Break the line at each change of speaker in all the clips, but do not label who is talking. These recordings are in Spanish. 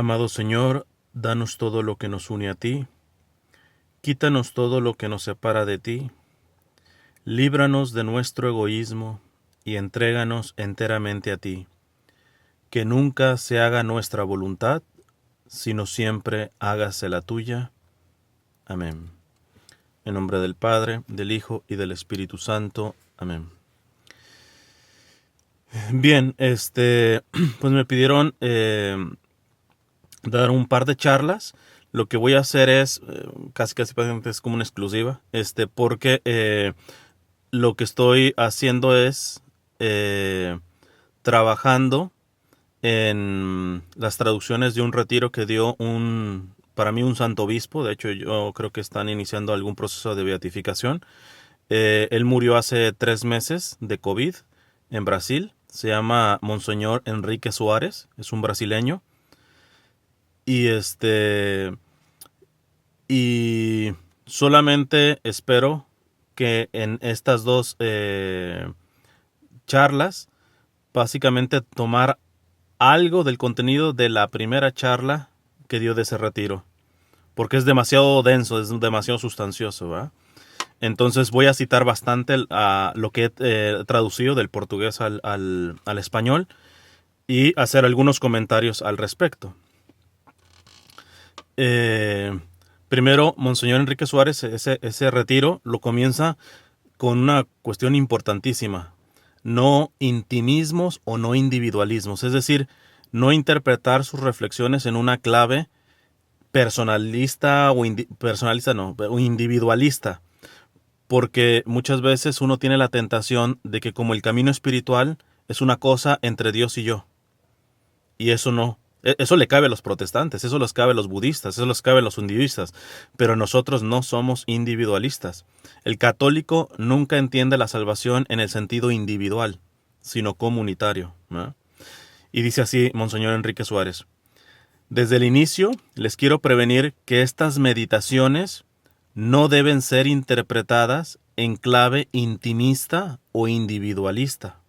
Amado Señor, danos todo lo que nos une a ti, quítanos todo lo que nos separa de ti, líbranos de nuestro egoísmo y entréganos enteramente a ti. Que nunca se haga nuestra voluntad, sino siempre hágase la tuya. Amén. En nombre del Padre, del Hijo y del Espíritu Santo. Amén. Bien, pues me pidieron dar un par de charlas. Lo que voy a hacer es, casi prácticamente es como una exclusiva, porque lo que estoy haciendo es trabajando en las traducciones de un retiro que dio para mí un santo obispo. De hecho, yo creo que están iniciando algún proceso de beatificación. Él murió hace 3 meses de COVID en Brasil. Se llama Monseñor Enrique Suárez, es un brasileño. Y solamente espero que en estas dos charlas, básicamente tomar algo del contenido de la primera charla que dio de ese retiro, porque es demasiado denso, es demasiado sustancioso, ¿verdad? Entonces voy a citar bastante a lo que he traducido del portugués al español y hacer algunos comentarios al respecto. Primero, Monseñor Enrique Suárez, ese retiro lo comienza con una cuestión importantísima: no intimismos o no individualismos, es decir, no interpretar sus reflexiones en una clave personalista o individualista, porque muchas veces uno tiene la tentación de que como el camino espiritual es una cosa entre Dios y yo, y eso no. Eso le cabe a los protestantes, eso les cabe a los budistas, eso les cabe a los hinduistas, pero nosotros no somos individualistas. El católico nunca entiende la salvación en el sentido individual, sino comunitario, ¿no? Y dice así Monseñor Enrique Suárez: desde el inicio les quiero prevenir que estas meditaciones no deben ser interpretadas en clave intimista o individualista.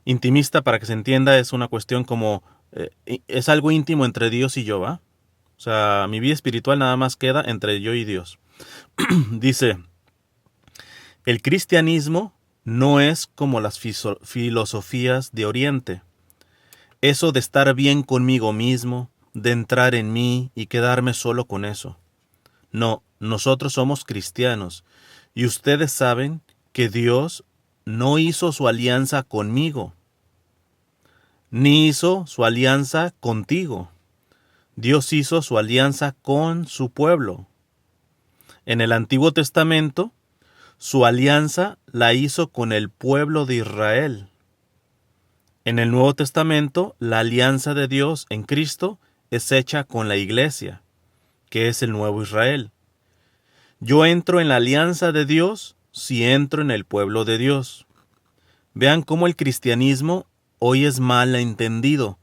Intimista, para que se entienda, es una cuestión como es algo íntimo entre Dios y yo, ¿va? O sea, mi vida espiritual nada más queda entre yo y Dios. Dice: el cristianismo no es como las filosofías de Oriente. Eso de estar bien conmigo mismo, de entrar en mí y quedarme solo con eso. No, nosotros somos cristianos y ustedes saben que Dios no hizo su alianza conmigo, ni hizo su alianza contigo. Dios hizo su alianza con su pueblo. En el Antiguo Testamento, su alianza la hizo con el pueblo de Israel. En el Nuevo Testamento, la alianza de Dios en Cristo es hecha con la Iglesia, que es el nuevo Israel. Yo entro en la alianza de Dios si entro en el pueblo de Dios. Vean cómo el cristianismo hoy es mal entendido,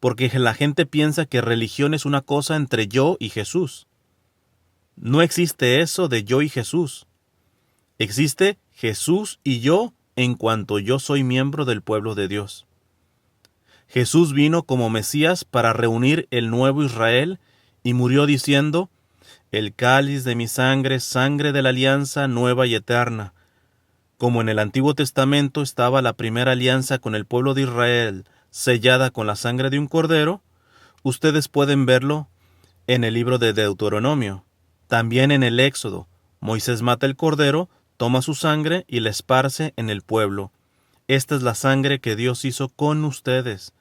porque la gente piensa que religión es una cosa entre yo y Jesús. No existe eso de yo y Jesús. Existe Jesús y yo en cuanto yo soy miembro del pueblo de Dios. Jesús vino como Mesías para reunir el nuevo Israel y murió diciendo: el cáliz de mi sangre, sangre de la alianza nueva y eterna. Como en el Antiguo Testamento estaba la primera alianza con el pueblo de Israel, sellada con la sangre de un cordero, ustedes pueden verlo en el libro de Deuteronomio. También en el Éxodo, Moisés mata el cordero, toma su sangre y la esparce en el pueblo. Esta es la sangre que Dios hizo con ustedes.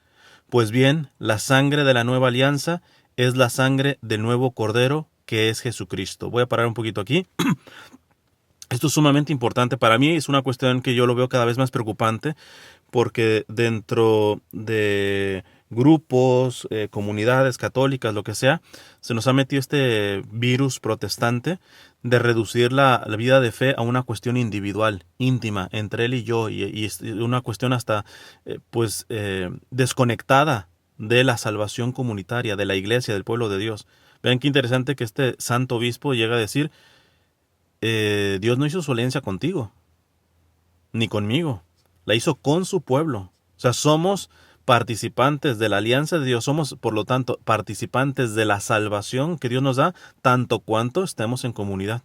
Pues bien, la sangre de la nueva alianza es la sangre del nuevo cordero, que es Jesucristo. Voy a parar un poquito aquí. Esto es sumamente importante para mí, es una cuestión que yo lo veo cada vez más preocupante, porque dentro de grupos, comunidades católicas, lo que sea, se nos ha metido este virus protestante de reducir la vida de fe a una cuestión individual, íntima, entre él y yo, y es una cuestión hasta desconectada de la salvación comunitaria, de la iglesia, del pueblo de Dios. Vean qué interesante que este santo obispo llega a decir: Dios no hizo su alianza contigo, ni conmigo. La hizo con su pueblo. O sea, somos participantes de la alianza de Dios, somos por lo tanto participantes de la salvación que Dios nos da, tanto cuanto estemos en comunidad.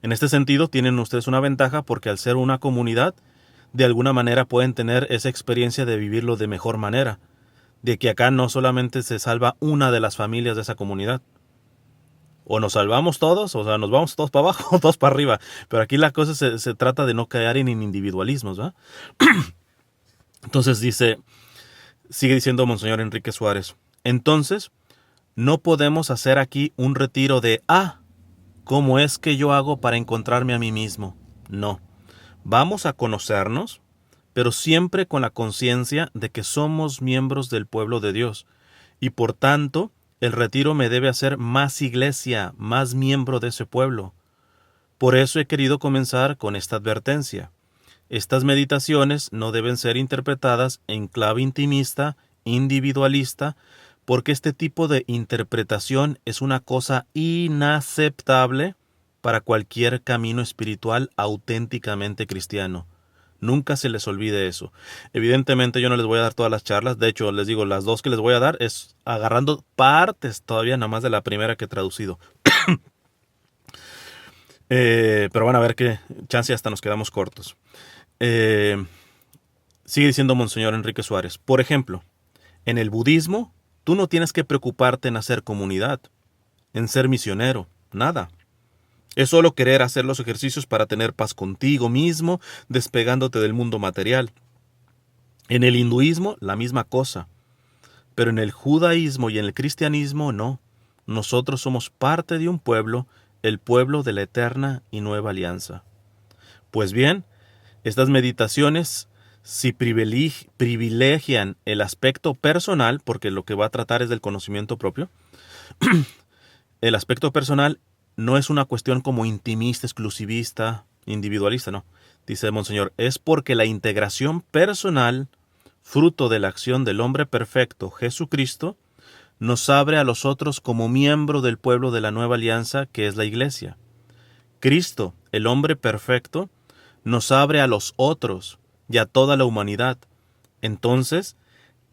En este sentido tienen ustedes una ventaja porque al ser una comunidad, de alguna manera pueden tener esa experiencia de vivirlo de mejor manera, de que acá no solamente se salva una de las familias de esa comunidad, o nos salvamos todos, o sea, nos vamos todos para abajo o todos para arriba, pero aquí la cosa se trata de no caer en individualismos, ¿va? Entonces sigue diciendo Monseñor Enrique Suárez, entonces no podemos hacer aquí un retiro de, ¿cómo es que yo hago para encontrarme a mí mismo? No, vamos a conocernos, pero siempre con la conciencia de que somos miembros del pueblo de Dios, y por tanto, el retiro me debe hacer más iglesia, más miembro de ese pueblo. Por eso he querido comenzar con esta advertencia. Estas meditaciones no deben ser interpretadas en clave intimista, individualista, porque este tipo de interpretación es una cosa inaceptable para cualquier camino espiritual auténticamente cristiano. Nunca se les olvide eso. Evidentemente yo no les voy a dar todas las charlas, de hecho les digo, las 2 que les voy a dar es agarrando partes todavía nada más de la primera que he traducido. Pero van a ver que chance hasta nos quedamos cortos. Sigue diciendo Monseñor Enrique Suárez. Por ejemplo, en el budismo, tú no tienes que preocuparte en hacer comunidad, en ser misionero, nada. Es solo querer hacer los ejercicios para tener paz contigo mismo, despegándote del mundo material. En el hinduismo, la misma cosa. Pero en el judaísmo y en el cristianismo, no. Nosotros somos parte de un pueblo, el pueblo de la eterna y nueva alianza. Pues bien, estas meditaciones, si privilegian el aspecto personal, porque lo que va a tratar es del conocimiento propio, el aspecto personal no es una cuestión como intimista, exclusivista, individualista, no. Dice Monseñor, es porque la integración personal, fruto de la acción del hombre perfecto, Jesucristo, nos abre a los otros como miembro del pueblo de la nueva alianza que es la Iglesia. Cristo, el hombre perfecto, nos abre a los otros y a toda la humanidad. Entonces,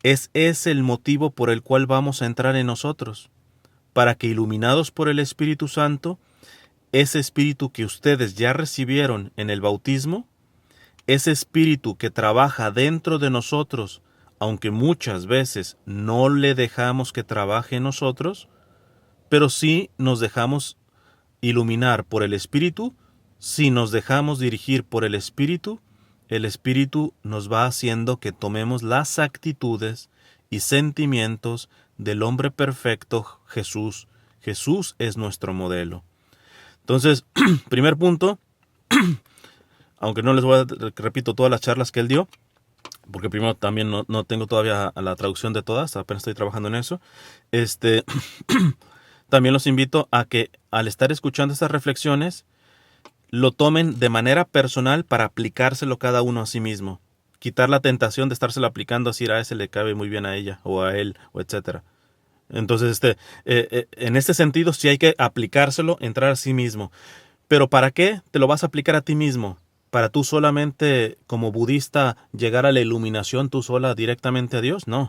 es ese el motivo por el cual vamos a entrar en nosotros, para que iluminados por el Espíritu Santo, ese Espíritu que ustedes ya recibieron en el bautismo, ese Espíritu que trabaja dentro de nosotros, aunque muchas veces no le dejamos que trabaje en nosotros, pero sí nos dejamos iluminar por el Espíritu, si nos dejamos dirigir por el Espíritu nos va haciendo que tomemos las actitudes y sentimientos del hombre perfecto Jesús. Jesús es nuestro modelo. Entonces, primer punto, aunque no les voy a, repito, todas las charlas que él dio, porque primero también no tengo todavía la traducción de todas, apenas estoy trabajando en eso, también los invito a que al estar escuchando estas reflexiones, lo tomen de manera personal para aplicárselo cada uno a sí mismo. Quitar la tentación de estárselo aplicando así, a ese le cabe muy bien a ella, o a él, o etcétera. Entonces, en este sentido, sí hay que aplicárselo, entrar a sí mismo. Pero ¿para qué te lo vas a aplicar a ti mismo? ¿Para tú solamente, como budista, llegar a la iluminación tú sola directamente a Dios? No.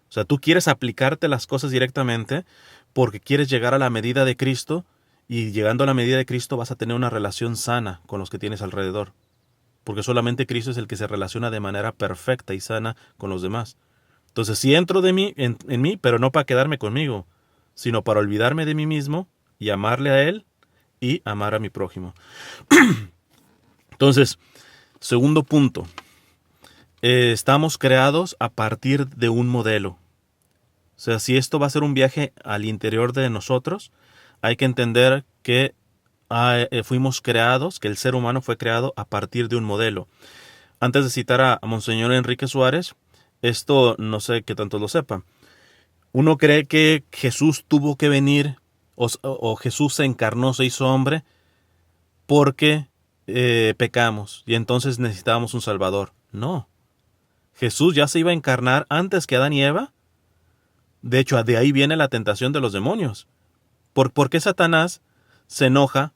O sea, tú quieres aplicarte las cosas directamente porque quieres llegar a la medida de Cristo, y llegando a la medida de Cristo vas a tener una relación sana con los que tienes alrededor. Porque solamente Cristo es el que se relaciona de manera perfecta y sana con los demás. Entonces, sí entro de mí, en mí, pero no para quedarme conmigo, sino para olvidarme de mí mismo y amarle a Él y amar a mi prójimo. Entonces, segundo punto, estamos creados a partir de un modelo. O sea, si esto va a ser un viaje al interior de nosotros, hay que entender que fuimos creados, que el ser humano fue creado a partir de un modelo. Antes de citar a Monseñor Enrique Suárez, esto no sé qué tanto lo sepa. Uno cree que Jesús tuvo que venir, o Jesús se encarnó, se hizo hombre, porque pecamos, y entonces necesitábamos un Salvador. No. Jesús ya se iba a encarnar antes que Adán y Eva. De hecho, de ahí viene la tentación de los demonios. ¿Por qué Satanás se enoja,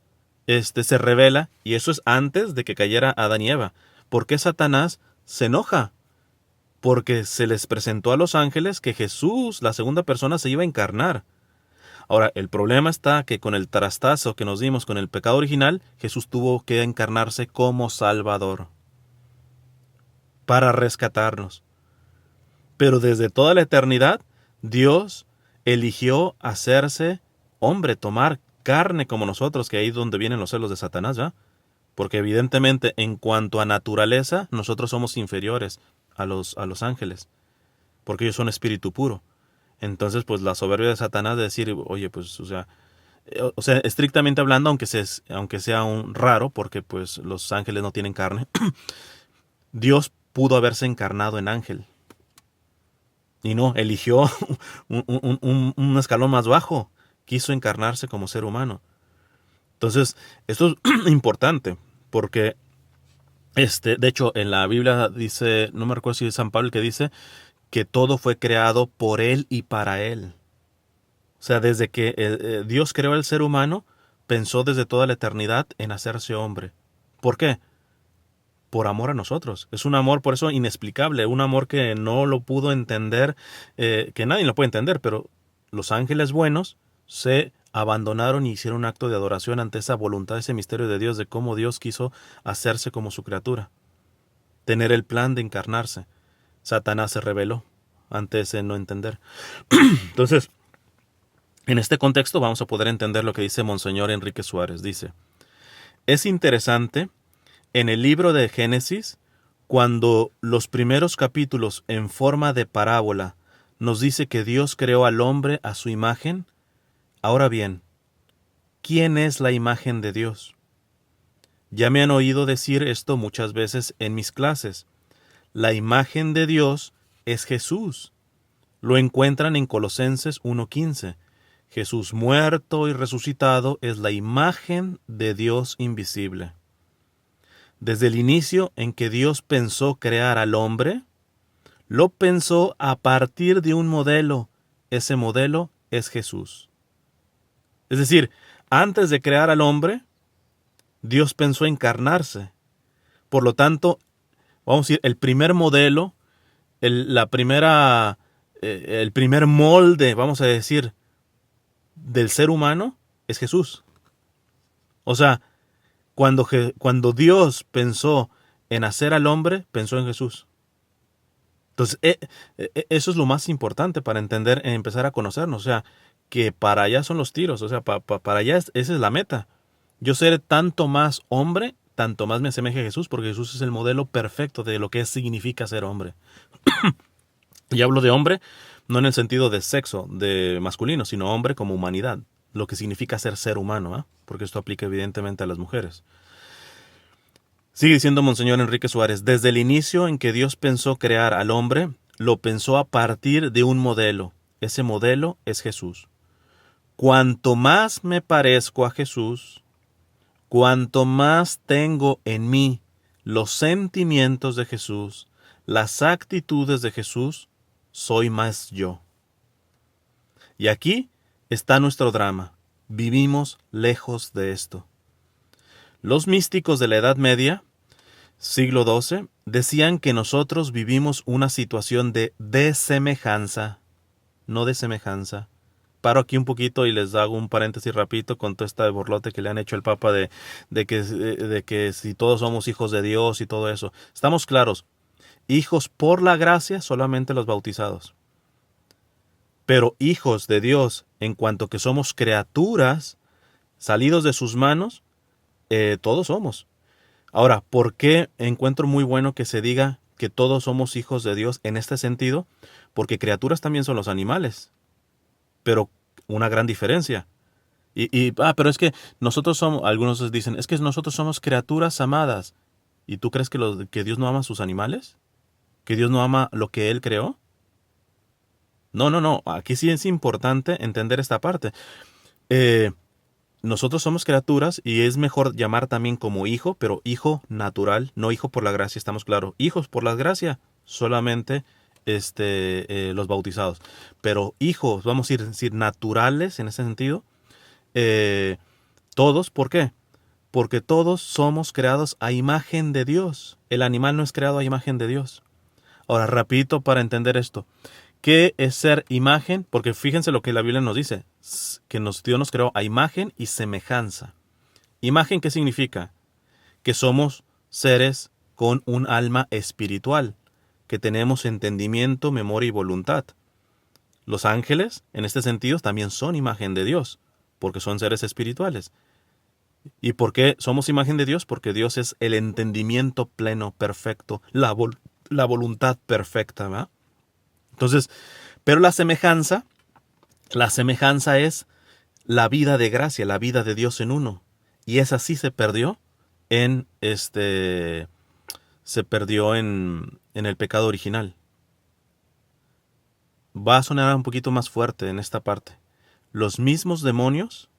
se revela? Y eso es antes de que cayera Adán y Eva. ¿Por qué Satanás se enoja? porque se les presentó a los ángeles que Jesús, la segunda persona, se iba a encarnar. Ahora, el problema está que con el trastazo que nos dimos con el pecado original, Jesús tuvo que encarnarse como Salvador para rescatarnos. Pero desde toda la eternidad, Dios eligió hacerse hombre, tomar carne como nosotros, que ahí es donde vienen los celos de Satanás, ¿ya? Porque evidentemente en cuanto a naturaleza, nosotros somos inferiores a los ángeles, porque ellos son espíritu puro. Entonces, pues la soberbia de Satanás de decir, oye, pues, o sea, estrictamente hablando, aunque sea un raro, porque pues los ángeles no tienen carne, Dios pudo haberse encarnado en ángel. Y no, eligió un escalón más bajo. Quiso encarnarse como ser humano. Entonces, esto es importante, porque, de hecho, en la Biblia dice, no me recuerdo si es San Pablo el que dice, que todo fue creado por Él y para Él. O sea, desde que Dios creó al ser humano, pensó desde toda la eternidad en hacerse hombre. ¿Por qué? Por amor a nosotros. Es un amor por eso inexplicable, un amor que no lo pudo entender, que nadie lo puede entender, pero los ángeles buenos se abandonaron y hicieron un acto de adoración ante esa voluntad, ese misterio de Dios, de cómo Dios quiso hacerse como su criatura, tener el plan de encarnarse. Satanás se rebeló ante ese no entender. Entonces, en este contexto vamos a poder entender lo que dice Monseñor Enrique Suárez. Dice, es interesante en el libro de Génesis, cuando los primeros capítulos en forma de parábola nos dice que Dios creó al hombre a su imagen. Ahora bien, ¿quién es la imagen de Dios? Ya me han oído decir esto muchas veces en mis clases. La imagen de Dios es Jesús. Lo encuentran en Colosenses 1:15. Jesús muerto y resucitado es la imagen de Dios invisible. Desde el inicio en que Dios pensó crear al hombre, lo pensó a partir de un modelo. Ese modelo es Jesús. Es decir, antes de crear al hombre, Dios pensó encarnarse. Por lo tanto, vamos a decir, el primer modelo, el primer molde, vamos a decir, del ser humano es Jesús. O sea, cuando Dios pensó en hacer al hombre, pensó en Jesús. Entonces, eso es lo más importante para entender, empezar a conocernos. O sea, que para allá son los tiros. O sea, para allá esa es la meta. Yo seré tanto más hombre, tanto más me asemeje a Jesús, porque Jesús es el modelo perfecto de lo que significa ser hombre. Y hablo de hombre no en el sentido de sexo, de masculino, sino hombre como humanidad, lo que significa ser humano, ¿eh? Porque esto aplica evidentemente a las mujeres. Sigue diciendo Monseñor Enrique Suárez, desde el inicio en que Dios pensó crear al hombre, lo pensó a partir de un modelo. Ese modelo es Jesús. Cuanto más me parezco a Jesús, cuanto más tengo en mí los sentimientos de Jesús, las actitudes de Jesús, soy más yo. Y aquí está nuestro drama. Vivimos lejos de esto. Los místicos de la Edad Media, siglo XII, decían que nosotros vivimos una situación de desemejanza, no de semejanza. Paro aquí un poquito y les hago un paréntesis rapidito con todo este borlote que le han hecho al Papa de que si todos somos hijos de Dios y todo eso. Estamos claros, hijos por la gracia solamente los bautizados. Pero hijos de Dios en cuanto que somos criaturas salidos de sus manos, todos somos. Ahora, ¿por qué encuentro muy bueno que se diga que todos somos hijos de Dios en este sentido? Porque criaturas también son los animales, pero una gran diferencia. Pero es que nosotros somos, algunos dicen, es que nosotros somos criaturas amadas. ¿Y tú crees que Dios no ama a sus animales? ¿Que Dios no ama lo que Él creó? No, aquí sí es importante entender esta parte. Nosotros somos criaturas y es mejor llamar también como hijo, pero hijo natural, no hijo por la gracia, estamos claros. Hijos por la gracia, solamente los bautizados. Pero hijos, vamos a decir naturales en ese sentido, todos, ¿por qué? Porque todos somos creados a imagen de Dios. El animal no es creado a imagen de Dios. Ahora, rapidito para entender esto. ¿Qué es ser imagen? Porque fíjense lo que la Biblia nos dice, que Dios nos creó a imagen y semejanza. ¿Imagen qué significa? Que somos seres con un alma espiritual, que tenemos entendimiento, memoria y voluntad. Los ángeles, en este sentido, también son imagen de Dios, porque son seres espirituales. ¿Y por qué somos imagen de Dios? Porque Dios es el entendimiento pleno, perfecto, la voluntad perfecta, ¿verdad? Entonces, pero la semejanza es la vida de gracia, la vida de Dios en uno. Y esa sí se perdió en en el pecado original. Va a sonar un poquito más fuerte en esta parte. Los mismos demonios,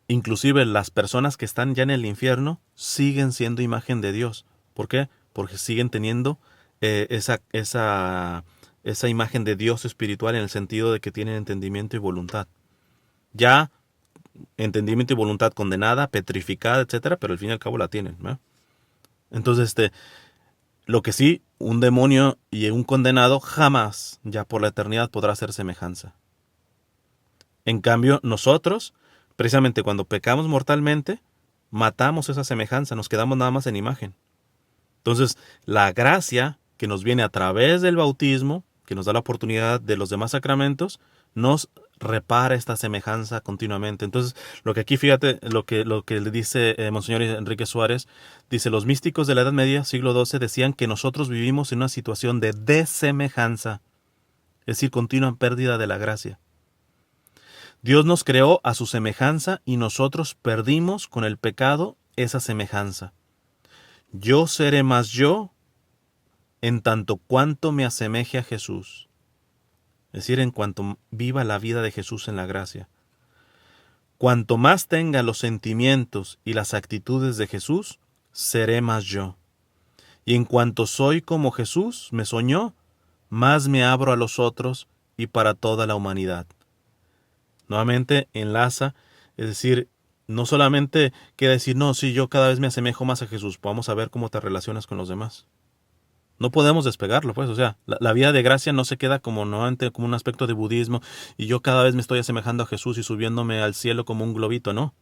inclusive las personas que están ya en el infierno, siguen siendo imagen de Dios. ¿Por qué? Porque siguen teniendo esa imagen de Dios espiritual en el sentido de que tienen entendimiento y voluntad. Ya entendimiento y voluntad condenada, petrificada, etcétera, pero al fin y al cabo la tienen, ¿no? Entonces, lo que sí, un demonio y un condenado jamás, ya por la eternidad, podrá hacer semejanza. En cambio, nosotros, precisamente cuando pecamos mortalmente, matamos esa semejanza, nos quedamos nada más en imagen. Entonces, la gracia que nos viene a través del bautismo, que nos da la oportunidad de los demás sacramentos, nos repara esta semejanza continuamente. Entonces, lo que aquí, fíjate, lo que le dice Monseñor Enrique Suárez, dice, los místicos de la Edad Media, siglo XII, decían que nosotros vivimos en una situación de desemejanza, es decir, continua pérdida de la gracia. Dios nos creó a su semejanza y nosotros perdimos con el pecado esa semejanza. Yo seré más yo en tanto cuanto me asemeje a Jesús. Es decir, en cuanto viva la vida de Jesús en la gracia. Cuanto más tenga los sentimientos y las actitudes de Jesús, seré más yo. Y en cuanto soy como Jesús me soñó, más me abro a los otros y para toda la humanidad. Nuevamente enlaza, es decir, no solamente queda decir, no, sí, yo cada vez me asemejo más a Jesús, vamos a ver cómo te relacionas con los demás. No podemos despegarlo, pues, o sea, la vida de gracia no se queda como como un aspecto de budismo y yo cada vez me estoy asemejando a Jesús y subiéndome al cielo como un globito, no.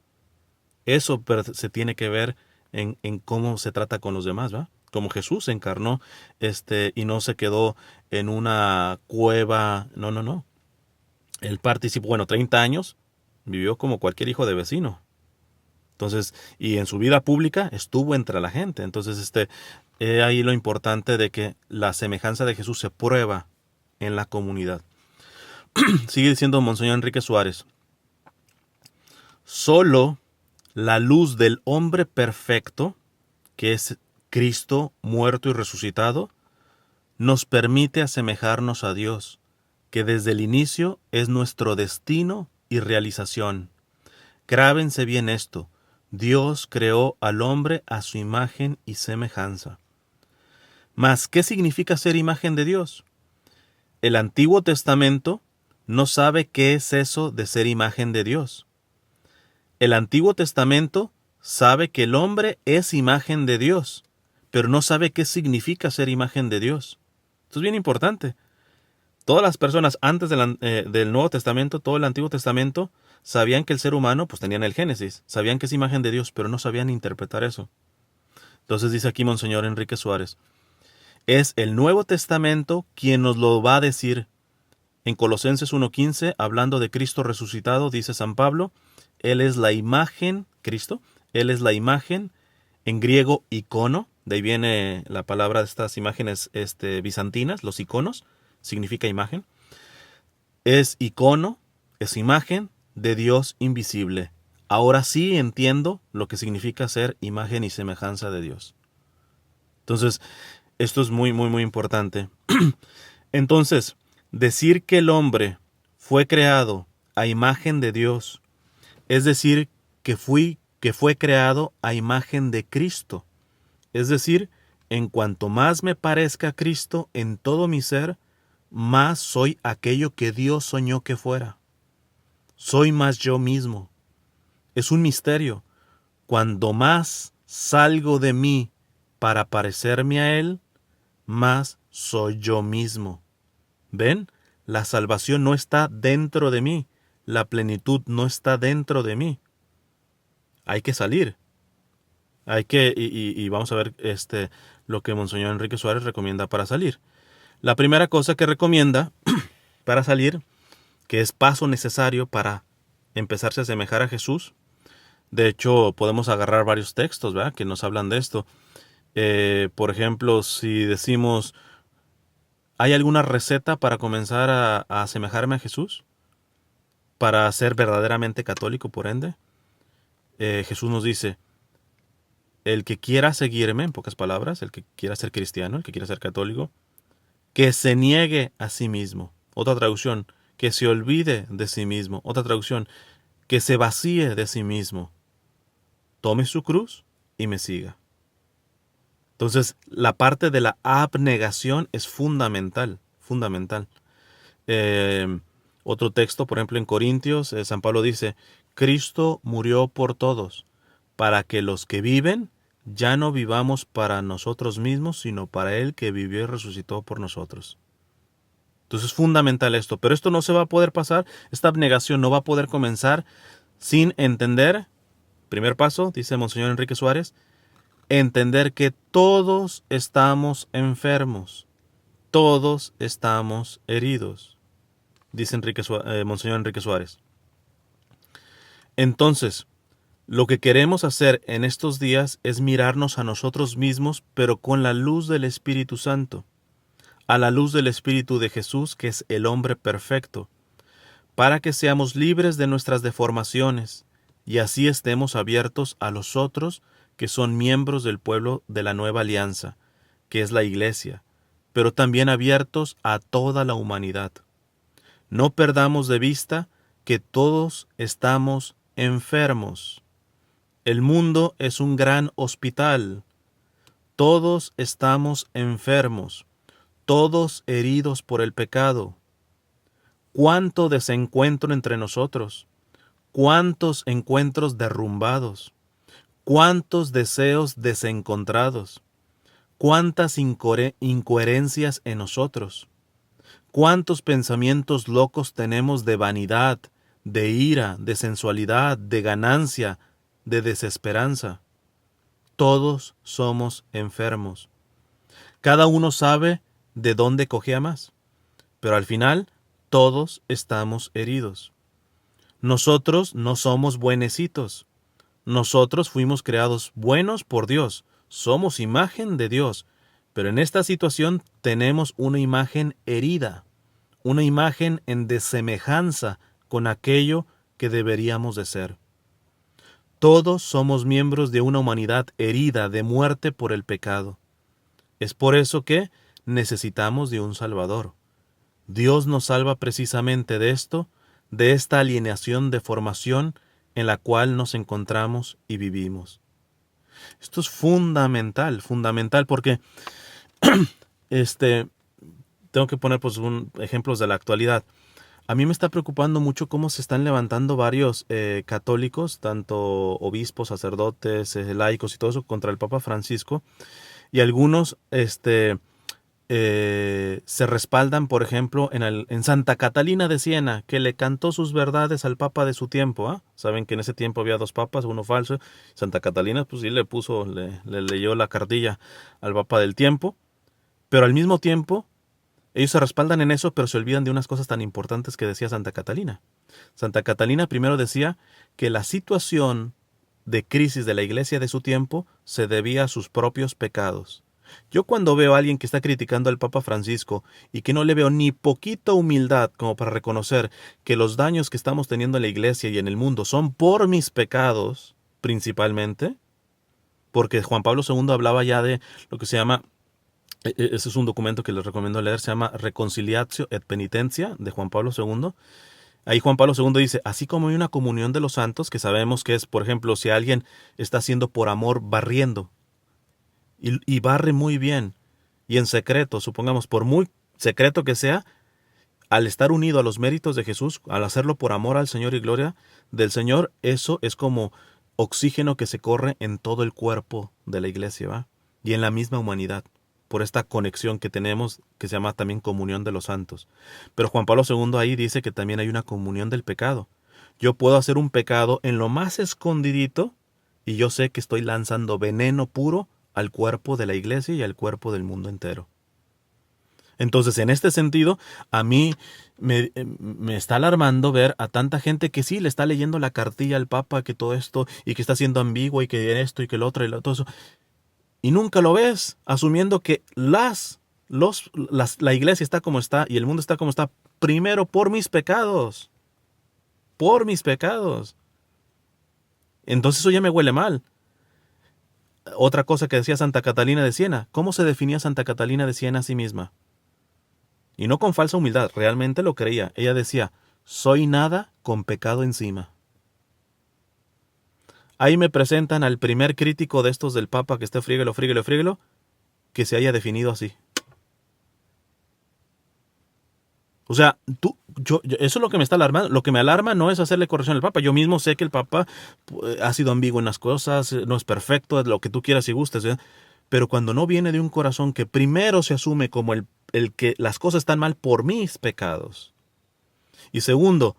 Eso se tiene que ver en cómo se trata con los demás, ¿va? Como Jesús se encarnó, y no se quedó en una cueva, no. Él participó, 30 años, vivió como cualquier hijo de vecino. Entonces, y en su vida pública estuvo entre la gente. Entonces, ahí lo importante de que la semejanza de Jesús se prueba en la comunidad. Sigue diciendo Monseñor Enrique Suárez. Solo la luz del hombre perfecto, que es Cristo muerto y resucitado, nos permite asemejarnos a Dios, que desde el inicio es nuestro destino y realización. Grábense bien esto. Dios creó al hombre a su imagen y semejanza. Mas, ¿qué significa ser imagen de Dios? El Antiguo Testamento no sabe qué es eso de ser imagen de Dios. El Antiguo Testamento sabe que el hombre es imagen de Dios, pero no sabe qué significa ser imagen de Dios. Esto es bien importante. Todas las personas antes del Nuevo Testamento, todo el Antiguo Testamento, sabían que el ser humano, pues tenían el Génesis, sabían que es imagen de Dios, pero no sabían interpretar eso. Entonces dice aquí Monseñor Enrique Suárez, es el Nuevo Testamento quien nos lo va a decir. En Colosenses 1:15, hablando de Cristo resucitado, dice San Pablo, Él es la imagen, Cristo, Él es la imagen, en griego icono, de ahí viene la palabra de estas imágenes bizantinas, los iconos, significa imagen. Es icono, es imagen de Dios invisible. Ahora sí entiendo lo que significa ser imagen y semejanza de Dios. Entonces, esto es muy, muy, muy importante. Entonces, decir que el hombre fue creado a imagen de Dios, es decir, que fue creado a imagen de Cristo. Es decir, en cuanto más me parezca a Cristo en todo mi ser, más soy aquello que Dios soñó que fuera. Soy más yo mismo. Es un misterio. Cuando más salgo de mí para parecerme a Él, más soy yo mismo. ¿Ven? La salvación no está dentro de mí. La plenitud no está dentro de mí. Hay que salir. Hay que, y vamos a ver lo que Monseñor Enrique Suárez recomienda para salir. La primera cosa que recomienda para salir, que es paso necesario para empezarse a asemejar a Jesús. De hecho, podemos agarrar varios textos, ¿verdad?, que nos hablan de esto. Por ejemplo, si decimos, ¿hay alguna receta para comenzar a asemejarme a Jesús? Para ser verdaderamente católico, por ende. Jesús nos dice, el que quiera seguirme, en pocas palabras, el que quiera ser cristiano, el que quiera ser católico, que se niegue a sí mismo. Otra traducción, que se olvide de sí mismo. Otra traducción, que se vacíe de sí mismo. Tome su cruz y me siga. Entonces, la parte de la abnegación es fundamental, fundamental. Otro texto, por ejemplo, en Corintios, San Pablo dice, Cristo murió por todos, para que los que viven ya no vivamos para nosotros mismos, sino para Él que vivió y resucitó por nosotros. Entonces es fundamental esto, pero esto no se va a poder pasar, esta abnegación no va a poder comenzar sin entender, primer paso, dice Monseñor Enrique Suárez, entender que todos estamos enfermos, todos estamos heridos, dice Monseñor Enrique Suárez. Entonces, lo que queremos hacer en estos días es mirarnos a nosotros mismos, pero con la luz del Espíritu Santo, a la luz del Espíritu de Jesús, que es el hombre perfecto, para que seamos libres de nuestras deformaciones y así estemos abiertos a los otros que son miembros del pueblo de la nueva alianza, que es la Iglesia, pero también abiertos a toda la humanidad. No perdamos de vista que todos estamos enfermos. El mundo es un gran hospital. Todos estamos enfermos, todos heridos por el pecado. ¿Cuánto desencuentro entre nosotros? ¿Cuántos encuentros derrumbados? ¿Cuántos deseos desencontrados? ¿Cuántas incoherencias en nosotros? ¿Cuántos pensamientos locos tenemos de vanidad, de ira, de sensualidad, de ganancia, de desesperanza? Todos somos enfermos. Cada uno sabe de dónde cojea más, pero al final todos estamos heridos. Nosotros no somos buenecitos. Nosotros fuimos creados buenos por Dios. Somos imagen de Dios. Pero en esta situación tenemos una imagen herida, una imagen en desemejanza con aquello que deberíamos de ser. Todos somos miembros de una humanidad herida de muerte por el pecado. Es por eso que necesitamos de un Salvador. Dios nos salva precisamente de esto, de esta alienación de formación en la cual nos encontramos y vivimos. Esto es fundamental, fundamental, porque tengo que poner ejemplos de la actualidad. A mí me está preocupando mucho cómo se están levantando varios católicos, tanto obispos, sacerdotes, laicos y todo eso, contra el Papa Francisco. Y algunos se respaldan, por ejemplo, en Santa Catalina de Siena, que le cantó sus verdades al Papa de su tiempo. ¿Eh? Saben que en ese tiempo había dos papas, uno falso. Santa Catalina, pues sí le leyó la cartilla al Papa del tiempo. Pero al mismo tiempo, ellos se respaldan en eso, pero se olvidan de unas cosas tan importantes que decía Santa Catalina. Santa Catalina primero decía que la situación de crisis de la iglesia de su tiempo se debía a sus propios pecados. Yo cuando veo a alguien que está criticando al Papa Francisco y que no le veo ni poquita humildad como para reconocer que los daños que estamos teniendo en la iglesia y en el mundo son por mis pecados, principalmente, porque Juan Pablo II hablaba ya de lo que se llama, ese es un documento que les recomiendo leer, se llama Reconciliatio et Penitentia, de Juan Pablo II. Ahí Juan Pablo II dice, así como hay una comunión de los santos, que sabemos que es, por ejemplo, si alguien está haciendo por amor barriendo, y barre muy bien, y en secreto, supongamos, por muy secreto que sea, al estar unido a los méritos de Jesús, al hacerlo por amor al Señor y gloria del Señor, eso es como oxígeno que se corre en todo el cuerpo de la iglesia, ¿va? Y en la misma humanidad. por esta conexión que tenemos, que se llama también comunión de los santos. Pero Juan Pablo II ahí dice que también hay una comunión del pecado. Yo puedo hacer un pecado en lo más escondidito y yo sé que estoy lanzando veneno puro al cuerpo de la iglesia y al cuerpo del mundo entero. Entonces, en este sentido, a mí me está alarmando ver a tanta gente que sí le está leyendo la cartilla al Papa, que todo esto, y que está siendo ambiguo, y que esto, y que lo otro, y todo eso. Y nunca lo ves, asumiendo que la iglesia está como está y el mundo está como está, primero por mis pecados. Por mis pecados. Entonces eso ya me huele mal. Otra cosa que decía Santa Catalina de Siena. ¿Cómo se definía Santa Catalina de Siena a sí misma? Y no con falsa humildad, realmente lo creía. Ella decía, soy nada con pecado encima. Ahí me presentan al primer crítico de estos del Papa que esté fríguelo, que se haya definido así. O sea, eso es lo que me está alarmando. Lo que me alarma no es hacerle corrección al Papa. Yo mismo sé que el Papa ha sido ambiguo en las cosas, no es perfecto, es lo que tú quieras y gustes, ¿eh? Pero cuando no viene de un corazón que primero se asume como el que las cosas están mal por mis pecados. Y segundo,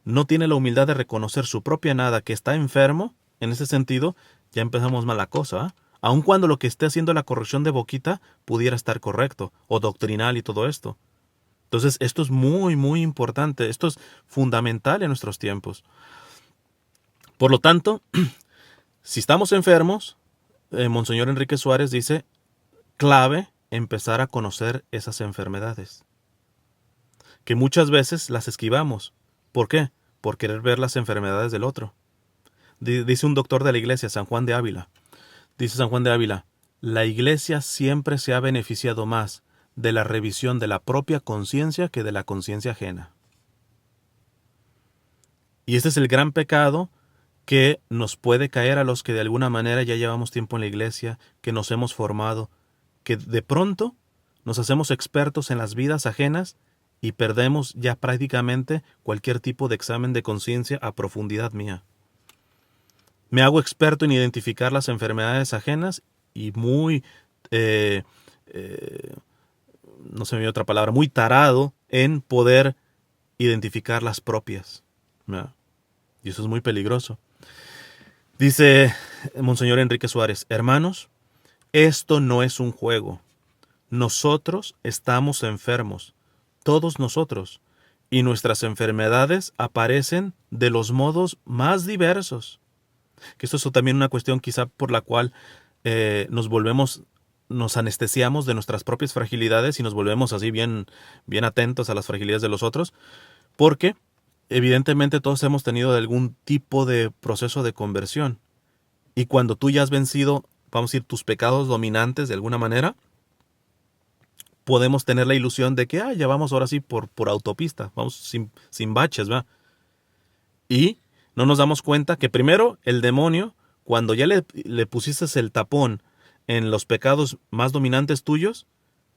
no tiene la humildad de reconocer su propia nada, que está enfermo, en ese sentido, ya empezamos mal la cosa, ¿eh? Aun cuando lo que esté haciendo la corrección de boquita pudiera estar correcto, o doctrinal y todo esto. Entonces, esto es muy, muy importante, esto es fundamental en nuestros tiempos. Por lo tanto, si estamos enfermos, Monseñor Enrique Suárez dice, clave empezar a conocer esas enfermedades, que muchas veces las esquivamos. ¿Por qué? Por querer ver las enfermedades del otro. Dice un doctor de la iglesia, San Juan de Ávila, dice San Juan de Ávila, la iglesia siempre se ha beneficiado más de la revisión de la propia conciencia que de la conciencia ajena. Y este es el gran pecado que nos puede caer a los que de alguna manera ya llevamos tiempo en la iglesia, que nos hemos formado, que de pronto nos hacemos expertos en las vidas ajenas y perdemos ya prácticamente cualquier tipo de examen de conciencia a profundidad mía. Me hago experto en identificar las enfermedades ajenas y muy, no se me dio otra palabra, muy tarado en poder identificar las propias, ¿verdad? Y eso es muy peligroso. Dice Monseñor Enrique Suárez, hermanos, esto no es un juego. Nosotros estamos enfermos, todos nosotros, y nuestras enfermedades aparecen de los modos más diversos. Que esto es también una cuestión quizá por la cual nos anestesiamos de nuestras propias fragilidades y nos volvemos así bien atentos a las fragilidades de los otros, porque evidentemente todos hemos tenido algún tipo de proceso de conversión. Y cuando tú ya has vencido, vamos a decir, tus pecados dominantes de alguna manera, podemos tener la ilusión de que ya vamos ahora sí por autopista, vamos sin baches, ¿va? Y no nos damos cuenta que primero el demonio, cuando ya le pusiste el tapón en los pecados más dominantes tuyos,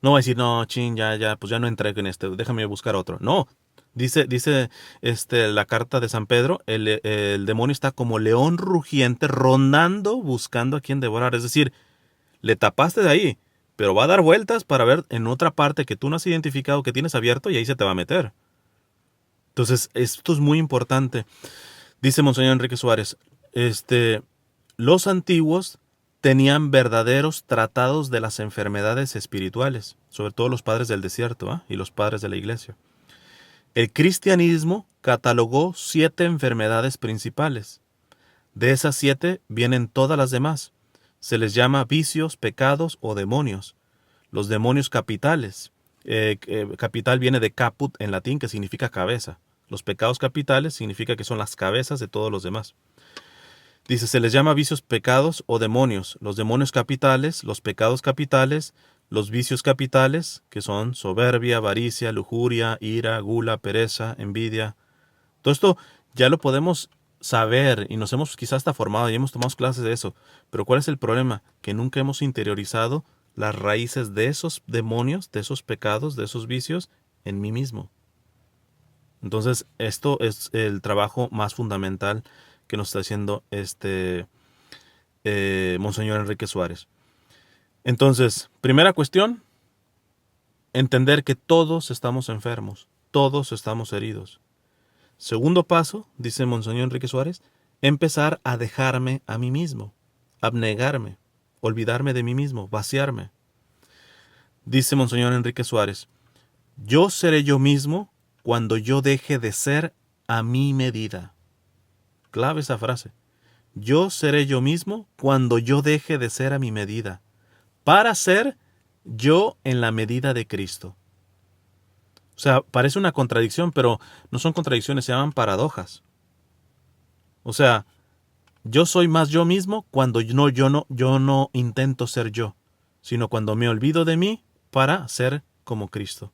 no va a decir, no, pues ya no entré en este, déjame buscar otro. No, dice la carta de San Pedro, el demonio está como león rugiente rondando, buscando a quien devorar. Es decir, le tapaste de ahí, pero va a dar vueltas para ver en otra parte que tú no has identificado, que tienes abierto, y ahí se te va a meter. Entonces, esto es muy importante. Dice Monseñor Enrique Suárez, los antiguos tenían verdaderos tratados de las enfermedades espirituales, sobre todo los padres del desierto, y los padres de la iglesia. El cristianismo catalogó 7 enfermedades principales. De esas 7 vienen todas las demás. Se les llama vicios, pecados o demonios. Los demonios capitales. Capital viene de caput en latín, que significa cabeza. Los pecados capitales significa que son las cabezas de todos los demás. Dice, se les llama vicios, pecados o demonios. Los demonios capitales, los pecados capitales, los vicios capitales, que son soberbia, avaricia, lujuria, ira, gula, pereza, envidia. Todo esto ya lo podemos saber y nos hemos quizás hasta formado y hemos tomado clases de eso. Pero ¿cuál es el problema? Que nunca hemos interiorizado las raíces de esos demonios, de esos pecados, de esos vicios en mí mismo. Entonces, esto es el trabajo más fundamental que nos está haciendo Monseñor Enrique Suárez. Entonces, primera cuestión, entender que todos estamos enfermos, todos estamos heridos. Segundo paso, dice Monseñor Enrique Suárez, empezar a dejarme a mí mismo, abnegarme, olvidarme de mí mismo, vaciarme. Dice Monseñor Enrique Suárez, yo seré yo mismo cuando yo deje de ser a mi medida. Clave esa frase. Yo seré yo mismo cuando yo deje de ser a mi medida, para ser yo en la medida de Cristo. O sea, parece una contradicción, pero no son contradicciones, se llaman paradojas. O sea, yo soy más yo mismo cuando yo no intento ser yo, sino cuando me olvido de mí para ser como Cristo.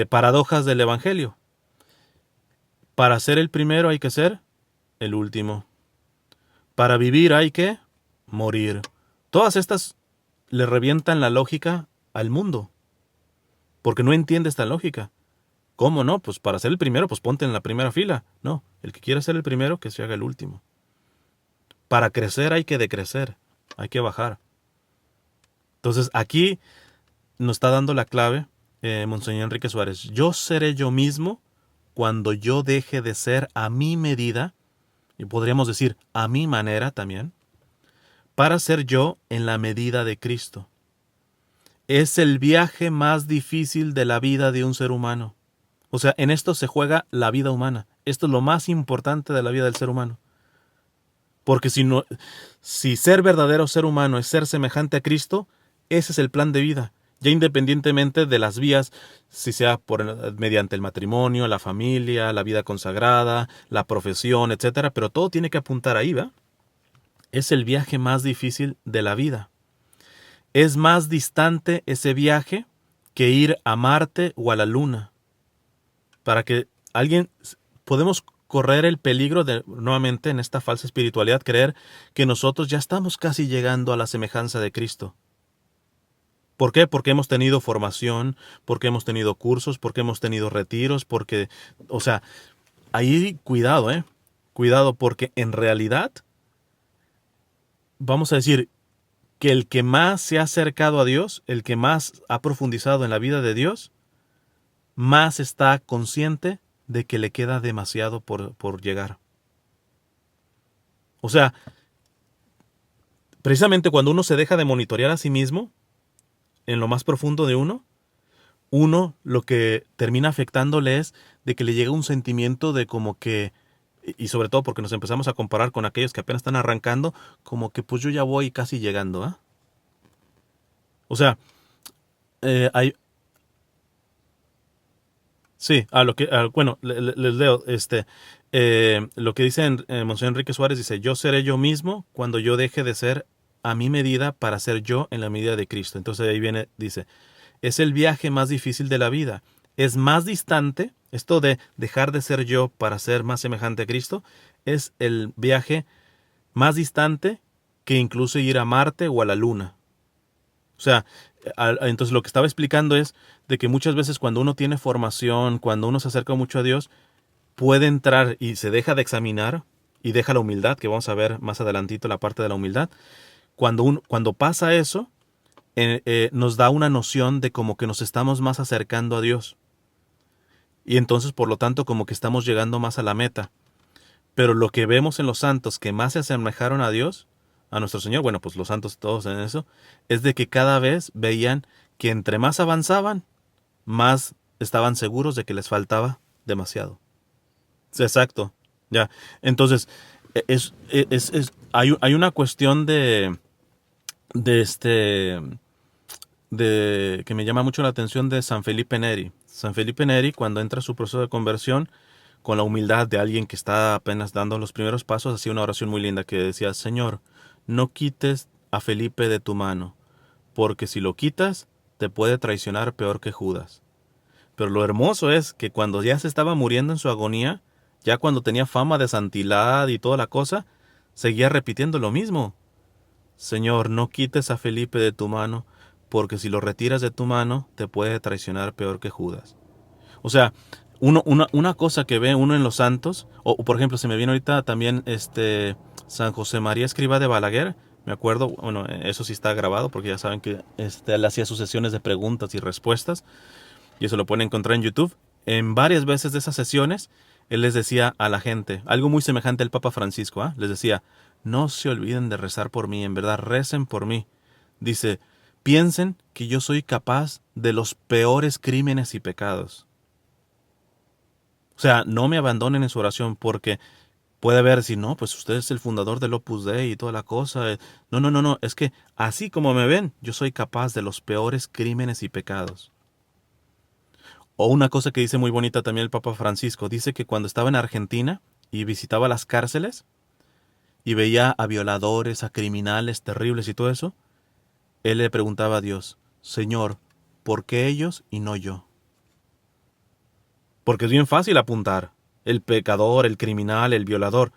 Paradojas del Evangelio. Para ser el primero hay que ser el último. Para vivir hay que morir. Todas estas le revientan la lógica al mundo, porque no entiende esta lógica. ¿Cómo no? Pues para ser el primero, pues ponte en la primera fila. No, el que quiera ser el primero, que se haga el último. Para crecer hay que decrecer, hay que bajar. Entonces aquí nos está dando la clave Monseñor Enrique Suárez. Yo seré yo mismo cuando yo deje de ser a mi medida, y podríamos decir a mi manera también, para ser yo en la medida de Cristo. Es el viaje más difícil de la vida de un ser humano. O sea, en esto se juega la vida humana. Esto es lo más importante de la vida del ser humano. Porque si ser verdadero ser humano es ser semejante a Cristo, ese es el plan de vida. Ya independientemente de las vías, si sea mediante el matrimonio, la familia, la vida consagrada, la profesión, etcétera, pero todo tiene que apuntar ahí, ¿va? Es el viaje más difícil de la vida. Es más distante ese viaje que ir a Marte o a la Luna. Para que podemos correr el peligro de, nuevamente en esta falsa espiritualidad, creer que nosotros ya estamos casi llegando a la semejanza de Cristo. ¿Por qué? Porque hemos tenido formación, porque hemos tenido cursos, porque hemos tenido retiros, o sea, ahí cuidado, cuidado, porque en realidad, vamos a decir, que el que más se ha acercado a Dios, el que más ha profundizado en la vida de Dios, más está consciente de que le queda demasiado por llegar. O sea, precisamente cuando uno se deja de monitorear a sí mismo, en lo más profundo de uno lo que termina afectándole es de que le llega un sentimiento de como que, y sobre todo porque nos empezamos a comparar con aquellos que apenas están arrancando, como que pues yo ya voy casi llegando, ¿eh? O sea, hay... Sí, bueno, les leo, lo que dice Monseñor Enrique Suárez, dice, yo seré yo mismo cuando yo deje de ser a mi medida para ser yo en la medida de Cristo. Entonces ahí viene, dice, es el viaje más difícil de la vida. Es más distante, esto de dejar de ser yo para ser más semejante a Cristo, es el viaje más distante que incluso ir a Marte o a la Luna. O sea, entonces lo que estaba explicando es de que muchas veces cuando uno tiene formación, cuando uno se acerca mucho a Dios, puede entrar y se deja de examinar y deja la humildad, que vamos a ver más adelantito la parte de la humildad. Cuando pasa eso, nos da una noción de como que nos estamos más acercando a Dios. Y entonces, por lo tanto, como que estamos llegando más a la meta. Pero lo que vemos en los santos que más se asemejaron a Dios, a nuestro Señor, bueno, pues los santos todos en eso, es de que cada vez veían que entre más avanzaban, más estaban seguros de que les faltaba demasiado. Exacto, ya. Entonces, hay una cuestión de que me llama mucho la atención de San Felipe Neri. San Felipe Neri, cuando entra a su proceso de conversión, con la humildad de alguien que está apenas dando los primeros pasos, hacía una oración muy linda que decía, Señor, no quites a Felipe de tu mano, porque si lo quitas, te puede traicionar peor que Judas. Pero lo hermoso es que cuando ya se estaba muriendo en su agonía, ya cuando tenía fama de santidad y toda la cosa, seguía repitiendo lo mismo. Señor, no quites a Felipe de tu mano, porque si lo retiras de tu mano, te puede traicionar peor que Judas. O sea, una cosa que ve uno en los santos, o por ejemplo, se me viene ahorita también San José María Escrivá de Balaguer, Me acuerdo, bueno, eso sí está grabado porque ya saben que él hacía sus sesiones de preguntas y respuestas y eso lo pueden encontrar en YouTube. En varias veces de esas sesiones, él les decía a la gente, algo muy semejante al Papa Francisco, ¿ah? Les decía, no se olviden de rezar por mí, en verdad, recen por mí. Dice, piensen que yo soy capaz de los peores crímenes y pecados. O sea, no me abandonen en su oración porque puede haber si no, pues usted es el fundador del Opus Dei y toda la cosa. No, no, no, no, es que así como me ven, yo soy capaz de los peores crímenes y pecados. O una cosa que dice muy bonita también el Papa Francisco, dice que cuando estaba en Argentina y visitaba las cárceles y veía a violadores, a criminales terribles y todo eso, él le preguntaba a Dios, Señor, ¿por qué ellos y no yo? Porque es bien fácil apuntar, el pecador, el criminal, el violador,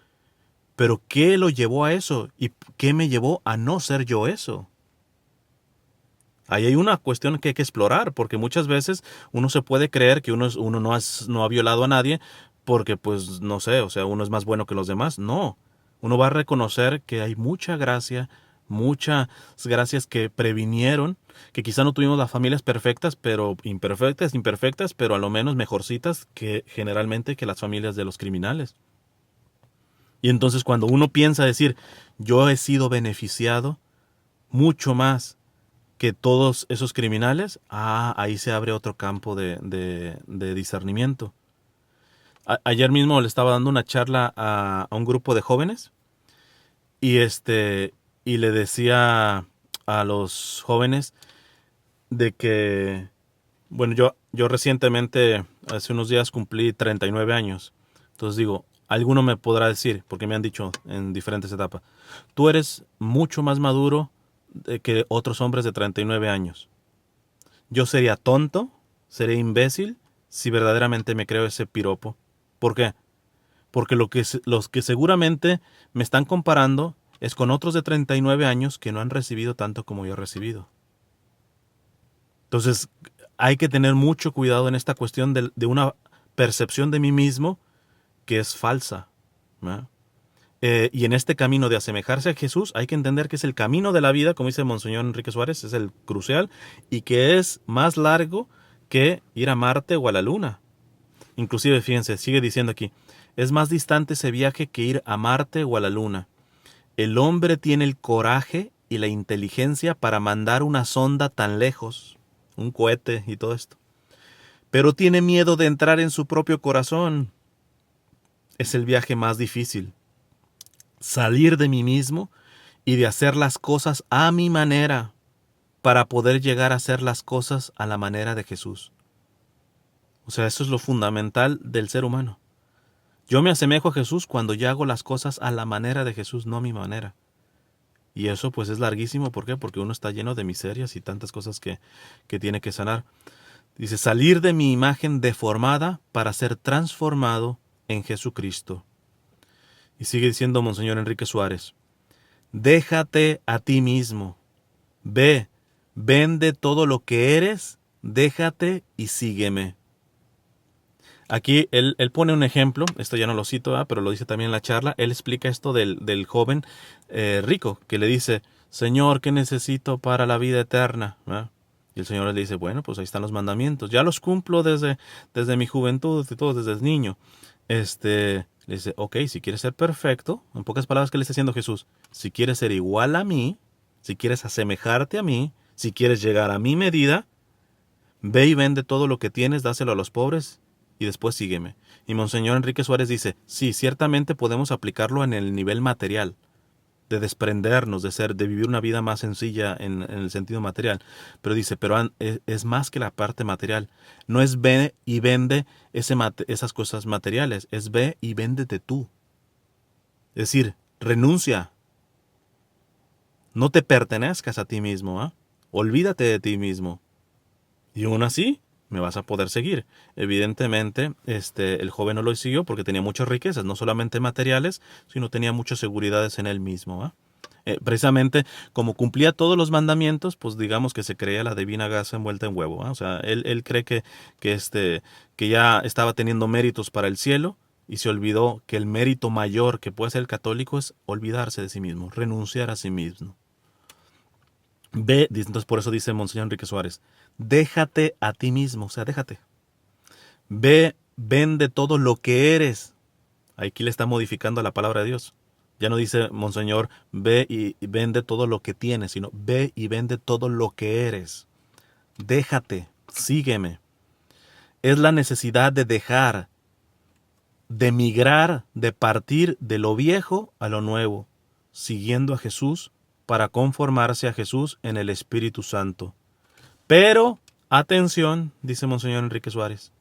pero ¿qué lo llevó a eso? ¿Y qué me llevó a no ser yo eso? Ahí hay una cuestión que hay que explorar, porque muchas veces uno se puede creer que uno no ha violado a nadie porque, pues, no sé, o sea, uno es más bueno que los demás. No, uno va a reconocer que hay mucha gracia, muchas gracias que previnieron, que quizá no tuvimos las familias perfectas, pero imperfectas, pero a lo menos mejorcitas que generalmente que las familias de los criminales. Y entonces cuando uno piensa decir, yo he sido beneficiado mucho más que todos esos criminales, ahí se abre otro campo de discernimiento. Ayer mismo le estaba dando una charla a un grupo de jóvenes y y le decía a los jóvenes de que, bueno, yo recientemente, hace unos días cumplí 39 años. Entonces digo, alguno me podrá decir, porque me han dicho en diferentes etapas, tú eres mucho más maduro que otros hombres de 39 años. Yo sería tonto, sería imbécil, si verdaderamente me creo ese piropo. ¿Por qué? Porque los que seguramente me están comparando es con otros de 39 años que no han recibido tanto como yo he recibido. Entonces, hay que tener mucho cuidado en esta cuestión de una percepción de mí mismo que es falsa, ¿no? Y en este camino de asemejarse a Jesús hay que entender que es el camino de la vida, como dice Monseñor Enrique Suárez, es el crucial y que es más largo que ir a Marte o a la Luna. Inclusive, fíjense, sigue diciendo aquí, es más distante ese viaje que ir a Marte o a la Luna. El hombre tiene el coraje y la inteligencia para mandar una sonda tan lejos, un cohete y todo esto. Pero tiene miedo de entrar en su propio corazón. Es el viaje más difícil. Salir de mí mismo y de hacer las cosas a mi manera para poder llegar a hacer las cosas a la manera de Jesús. O sea, eso es lo fundamental del ser humano. Yo me asemejo a Jesús cuando ya hago las cosas a la manera de Jesús, no a mi manera. Y eso pues es larguísimo. ¿Por qué? Porque uno está lleno de miserias y tantas cosas que tiene que sanar. Dice, salir de mi imagen deformada para ser transformado en Jesucristo. Y sigue diciendo Monseñor Enrique Suárez, déjate a ti mismo. Ve, vende todo lo que eres, déjate y sígueme. Aquí él pone un ejemplo, esto ya no lo cito, pero lo dice también en la charla. Él explica esto del joven rico que le dice, Señor, ¿qué necesito para la vida eterna? ¿verdad? Y el Señor le dice, bueno, pues ahí están los mandamientos. Ya los cumplo desde mi juventud y todo, desde niño. Le dice, ok, si quieres ser perfecto, en pocas palabras, ¿qué le está diciendo Jesús? Si quieres ser igual a mí, si quieres asemejarte a mí, si quieres llegar a mi medida, ve y vende todo lo que tienes, dáselo a los pobres y después sígueme. Y Monseñor Enrique Suárez dice, sí, ciertamente podemos aplicarlo en el nivel material, de desprendernos, de vivir una vida más sencilla en el sentido material. Pero dice, pero es más que la parte material. No es ve y vende esas cosas materiales, es ve y véndete tú. Es decir, renuncia. No te pertenezcas a ti mismo, ¿eh? Olvídate de ti mismo. Y aún así, me vas a poder seguir. Evidentemente, el joven no lo siguió porque tenía muchas riquezas, no solamente materiales, sino tenía muchas seguridades en él mismo. Precisamente, como cumplía todos los mandamientos, pues digamos que se creía la divina gasa envuelta en huevo. O sea, él cree que ya estaba teniendo méritos para el cielo y se olvidó que el mérito mayor que puede ser el católico es olvidarse de sí mismo, renunciar a sí mismo. Entonces por eso dice Monseñor Enrique Suárez, déjate a ti mismo, o sea, déjate. Ve, vende todo lo que eres. Aquí le está modificando la palabra de Dios. Ya no dice, Monseñor, ve y vende todo lo que tienes, sino ve y vende todo lo que eres. Déjate, sígueme. Es la necesidad de dejar, de migrar, de partir de lo viejo a lo nuevo, siguiendo a Jesús para conformarse a Jesús en el Espíritu Santo. Pero, atención, dice Monseñor Enrique Suárez,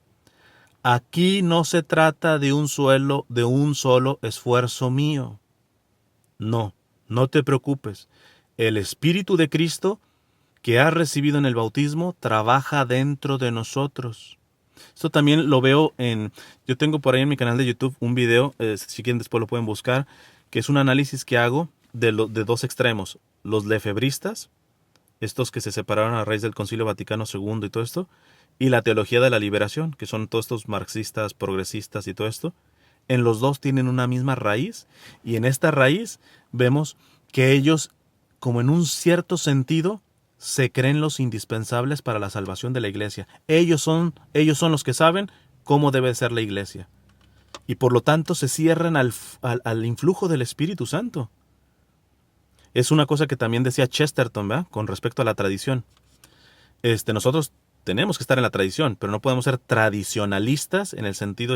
aquí no se trata de un solo esfuerzo mío. No, no te preocupes. El Espíritu de Cristo que has recibido en el bautismo trabaja dentro de nosotros. Esto también lo veo yo tengo por ahí en mi canal de YouTube un video, si quieren después lo pueden buscar, que es un análisis que hago de dos extremos. Los lefebristas, estos que se separaron a raíz del Concilio Vaticano II y todo esto, y la teología de la liberación, que son todos estos marxistas, progresistas y todo esto. En los dos tienen una misma raíz, y en esta raíz vemos que ellos, como en un cierto sentido, se creen los indispensables para la salvación de la iglesia. Ellos son los que saben cómo debe ser la iglesia. Y por lo tanto se cierran al influjo del Espíritu Santo. Es una cosa que también decía Chesterton, ¿verdad? Con respecto a la tradición. Nosotros tenemos que estar en la tradición, pero no podemos ser tradicionalistas en el sentido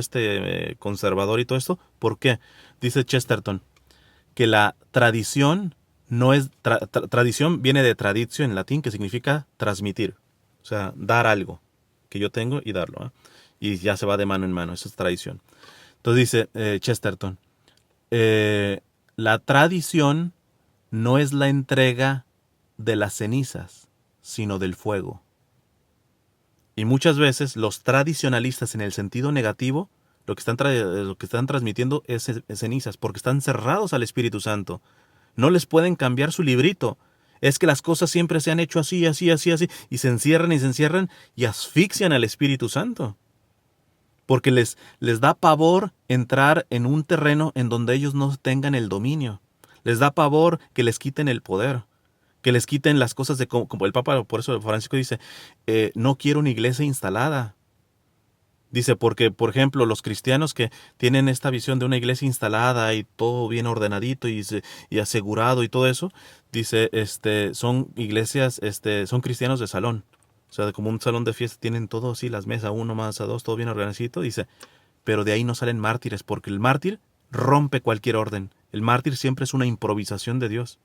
conservador y todo esto. ¿Por qué? Dice Chesterton que la tradición no es... tradición viene de traditio en latín, que significa transmitir. O sea, dar algo que yo tengo y darlo. Y ya se va de mano en mano. Eso es tradición. Entonces dice Chesterton, la tradición no es la entrega de las cenizas, sino del fuego. Y muchas veces los tradicionalistas en el sentido negativo lo que están transmitiendo es cenizas, porque están cerrados al Espíritu Santo. No les pueden cambiar su librito. Es que las cosas siempre se han hecho así, así, así, así, y se encierran y asfixian al Espíritu Santo. Porque les da pavor entrar en un terreno en donde ellos no tengan el dominio. Les da pavor que les quiten el poder, que les quiten las cosas como el Papa, por eso Francisco dice, no quiero una iglesia instalada. Dice, porque, por ejemplo, los cristianos que tienen esta visión de una iglesia instalada y todo bien ordenadito y asegurado y todo eso, dice, son iglesias, son cristianos de salón. O sea, como un salón de fiesta, tienen todo así, las mesas, uno más a dos, todo bien organizado. Dice, pero de ahí no salen mártires, porque el mártir rompe cualquier orden. El mártir siempre es una improvisación de Dios.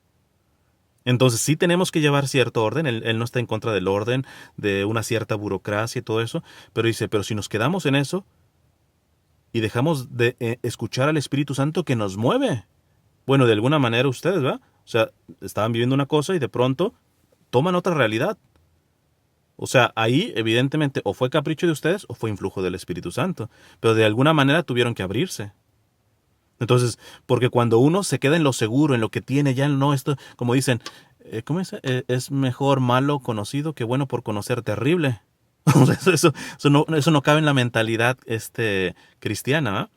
Entonces sí tenemos que llevar cierto orden, él no está en contra del orden, de una cierta burocracia y todo eso, pero dice, pero si nos quedamos en eso y dejamos de escuchar al Espíritu Santo que nos mueve, bueno, de alguna manera ustedes, ¿verdad? O sea, estaban viviendo una cosa y de pronto toman otra realidad. O sea, ahí evidentemente o fue capricho de ustedes o fue influjo del Espíritu Santo, pero de alguna manera tuvieron que abrirse. Entonces, porque cuando uno se queda en lo seguro, en lo que tiene, ya no esto, como dicen, ¿cómo es? Es mejor malo conocido que bueno por conocer terrible. Eso no cabe en la mentalidad cristiana.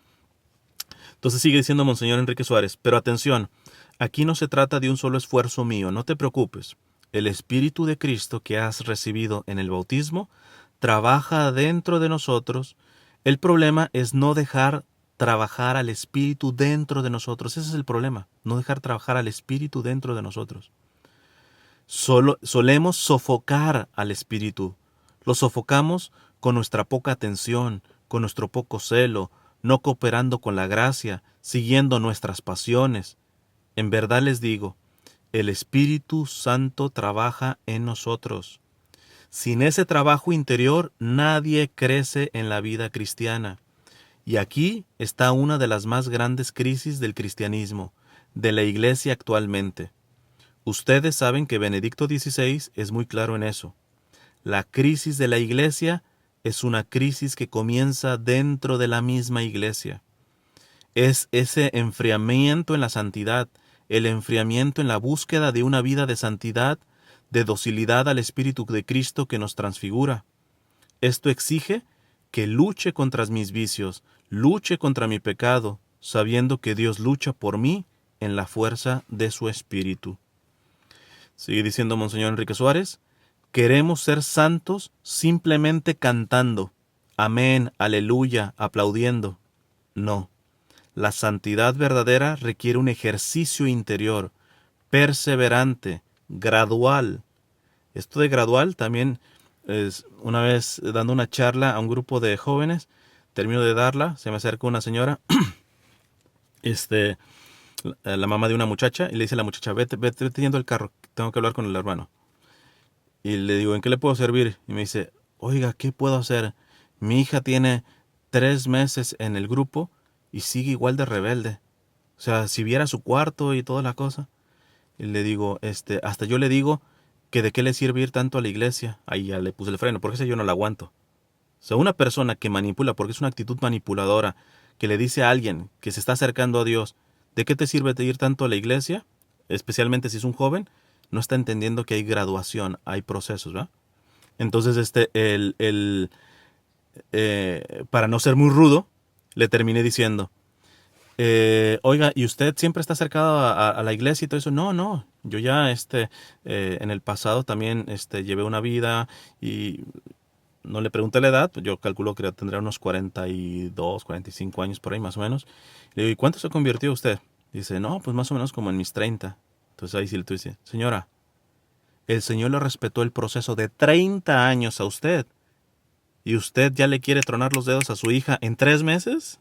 Entonces sigue diciendo Monseñor Enrique Suárez, pero atención, aquí no se trata de un solo esfuerzo mío, no te preocupes. El Espíritu de Cristo que has recibido en el bautismo trabaja dentro de nosotros. El problema es no dejar trabajar al Espíritu dentro de nosotros. Ese es el problema, no dejar trabajar al Espíritu dentro de nosotros. Solemos sofocar al Espíritu. Lo sofocamos con nuestra poca atención, con nuestro poco celo, no cooperando con la gracia, siguiendo nuestras pasiones. En verdad les digo, el Espíritu Santo trabaja en nosotros. Sin ese trabajo interior, nadie crece en la vida cristiana. Y aquí está una de las más grandes crisis del cristianismo, de la Iglesia actualmente. Ustedes saben que Benedicto XVI es muy claro en eso. La crisis de la Iglesia es una crisis que comienza dentro de la misma Iglesia. Es ese enfriamiento en la santidad, el enfriamiento en la búsqueda de una vida de santidad, de docilidad al Espíritu de Cristo que nos transfigura. Esto exige que luche contra mis vicios, luche contra mi pecado, sabiendo que Dios lucha por mí en la fuerza de su Espíritu. Sigue diciendo Monseñor Enrique Suárez, queremos ser santos simplemente cantando, amén, aleluya, aplaudiendo. No, la santidad verdadera requiere un ejercicio interior, perseverante, gradual. Esto de gradual también es una vez dando una charla a un grupo de jóvenes, termino de darla, se me acerca una señora, la mamá de una muchacha, y le dice a la muchacha, vete yendo el carro, tengo que hablar con el hermano. Y le digo, ¿en qué le puedo servir? Y me dice, oiga, ¿qué puedo hacer? Mi hija tiene 3 meses en el grupo y sigue igual de rebelde. O sea, si viera su cuarto y toda la cosa. Y le digo, hasta yo le digo que de qué le sirve ir tanto a la iglesia. Ahí ya le puse el freno, porque ese yo no la aguanto. O sea, una persona que manipula, porque es una actitud manipuladora, que le dice a alguien que se está acercando a Dios, ¿de qué te sirve de ir tanto a la iglesia? Especialmente si es un joven, no está entendiendo que hay graduación, hay procesos, ¿verdad? Entonces, para no ser muy rudo, le terminé diciendo, oiga, ¿y usted siempre está acercado a la iglesia y todo eso? No, yo ya, en el pasado también, llevé una vida y no le pregunté la edad, yo calculo que tendría unos 42, 45 años por ahí más o menos. Le digo, ¿y cuánto se convirtió usted? Dice, no, pues más o menos como en mis 30. Entonces ahí sí le dice, señora, el Señor le respetó el proceso de 30 años a usted. ¿Y usted ya le quiere tronar los dedos a su hija en 3 meses?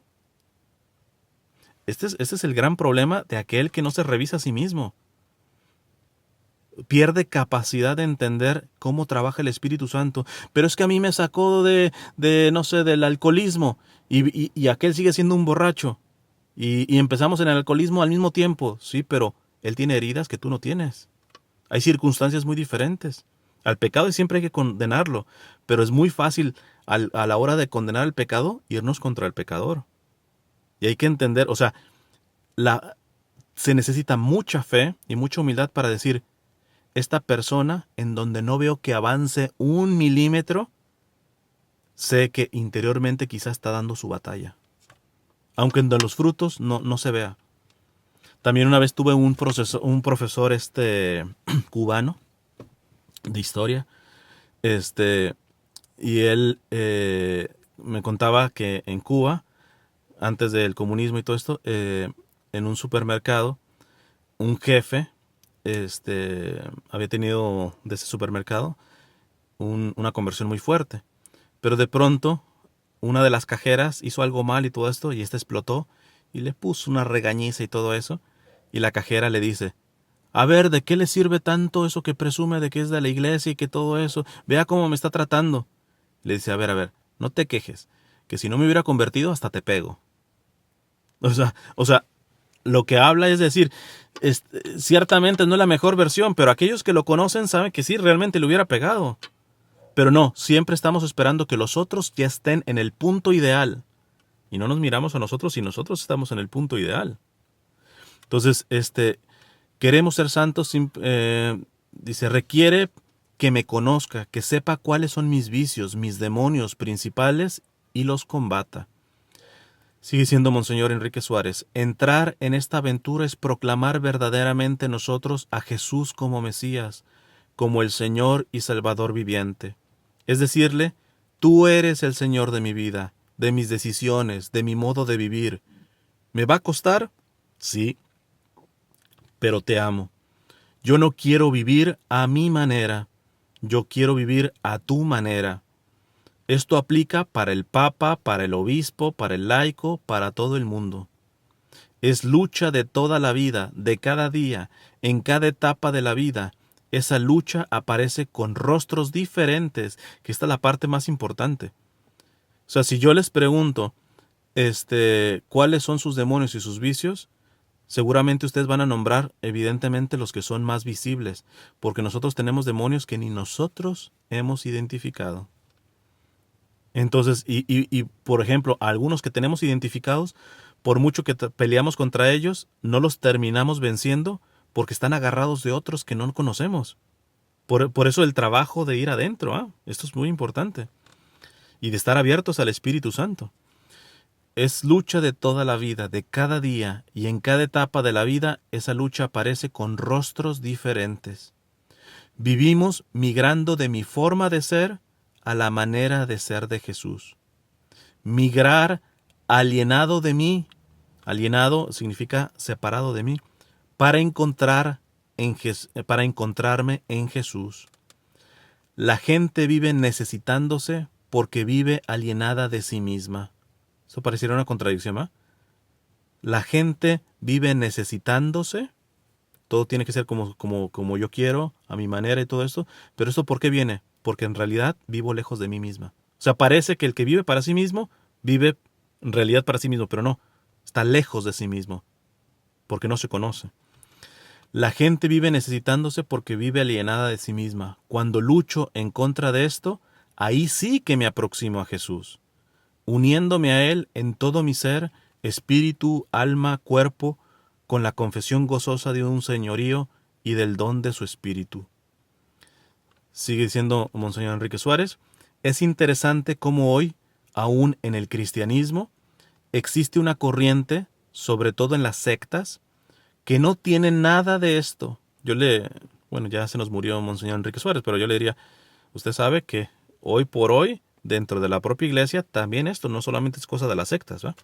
Este es el gran problema de aquel que no se revisa a sí mismo. Pierde capacidad de entender cómo trabaja el Espíritu Santo. Pero es que a mí me sacó no sé, del alcoholismo. Y aquel sigue siendo un borracho. Y empezamos en el alcoholismo al mismo tiempo. Sí, pero él tiene heridas que tú no tienes. Hay circunstancias muy diferentes. Al pecado siempre hay que condenarlo. Pero es muy fácil a la hora de condenar el pecado irnos contra el pecador. Y hay que entender, o sea, se necesita mucha fe y mucha humildad para decir, esta persona en donde no veo que avance 1 milímetro, sé que interiormente quizás está dando su batalla. Aunque en los frutos no se vea. También una vez tuve un profesor cubano de historia, y él me contaba que en Cuba, antes del comunismo y todo esto, en un supermercado, un jefe había tenido de ese supermercado una conversión muy fuerte. Pero de pronto, una de las cajeras hizo algo mal y todo esto, y explotó, y le puso una regañiza y todo eso, y la cajera le dice, a ver, ¿de qué le sirve tanto eso que presume de que es de la iglesia y que todo eso? Vea cómo me está tratando. Le dice, a ver, no te quejes, que si no me hubiera convertido hasta te pego. O sea, lo que habla es decir, ciertamente no es la mejor versión, pero aquellos que lo conocen saben que sí, realmente le hubiera pegado. Pero no, siempre estamos esperando que los otros ya estén en el punto ideal. Y no nos miramos a nosotros si nosotros estamos en el punto ideal. Entonces, queremos ser santos, dice, requiere que me conozca, que sepa cuáles son mis vicios, mis demonios principales y los combata. Sigue siendo Monseñor Enrique Suárez, entrar en esta aventura es proclamar verdaderamente nosotros a Jesús como Mesías, como el Señor y Salvador viviente. Es decirle, tú eres el Señor de mi vida, de mis decisiones, de mi modo de vivir. ¿Me va a costar? Sí, pero te amo. Yo no quiero vivir a mi manera, yo quiero vivir a tu manera. Esto aplica para el Papa, para el Obispo, para el laico, para todo el mundo. Es lucha de toda la vida, de cada día, en cada etapa de la vida. Esa lucha aparece con rostros diferentes, que esta es la parte más importante. O sea, si yo les pregunto, ¿cuáles son sus demonios y sus vicios? Seguramente ustedes van a nombrar, evidentemente, los que son más visibles, porque nosotros tenemos demonios que ni nosotros hemos identificado. Entonces, por ejemplo, algunos que tenemos identificados, por mucho que peleamos contra ellos, no los terminamos venciendo porque están agarrados de otros que no conocemos. Por eso el trabajo de ir adentro, esto es muy importante. Y de estar abiertos al Espíritu Santo. Es lucha de toda la vida, de cada día, y en cada etapa de la vida esa lucha aparece con rostros diferentes. Vivimos migrando de mi forma de ser a la manera de ser de Jesús. Migrar alienado de mí, alienado significa separado de mí, para para encontrarme en Jesús. La gente vive necesitándose porque vive alienada de sí misma. Eso pareciera una contradicción, ¿va? La gente vive necesitándose. Todo tiene que ser como yo quiero, a mi manera y todo esto. Pero ¿esto por qué viene? Porque en realidad vivo lejos de mí misma. O sea, parece que el que vive para sí mismo, vive en realidad para sí mismo, pero no. Está lejos de sí mismo, porque no se conoce. La gente vive necesitándose porque vive alienada de sí misma. Cuando lucho en contra de esto, ahí sí que me aproximo a Jesús, uniéndome a Él en todo mi ser, espíritu, alma, cuerpo, con la confesión gozosa de un señorío y del don de su espíritu. Sigue diciendo Monseñor Enrique Suárez, es interesante cómo hoy, aún en el cristianismo, existe una corriente, sobre todo en las sectas, que no tiene nada de esto. Bueno, ya se nos murió Monseñor Enrique Suárez, pero yo le diría, usted sabe que hoy por hoy, dentro de la propia iglesia, también esto no solamente es cosa de las sectas, ¿va?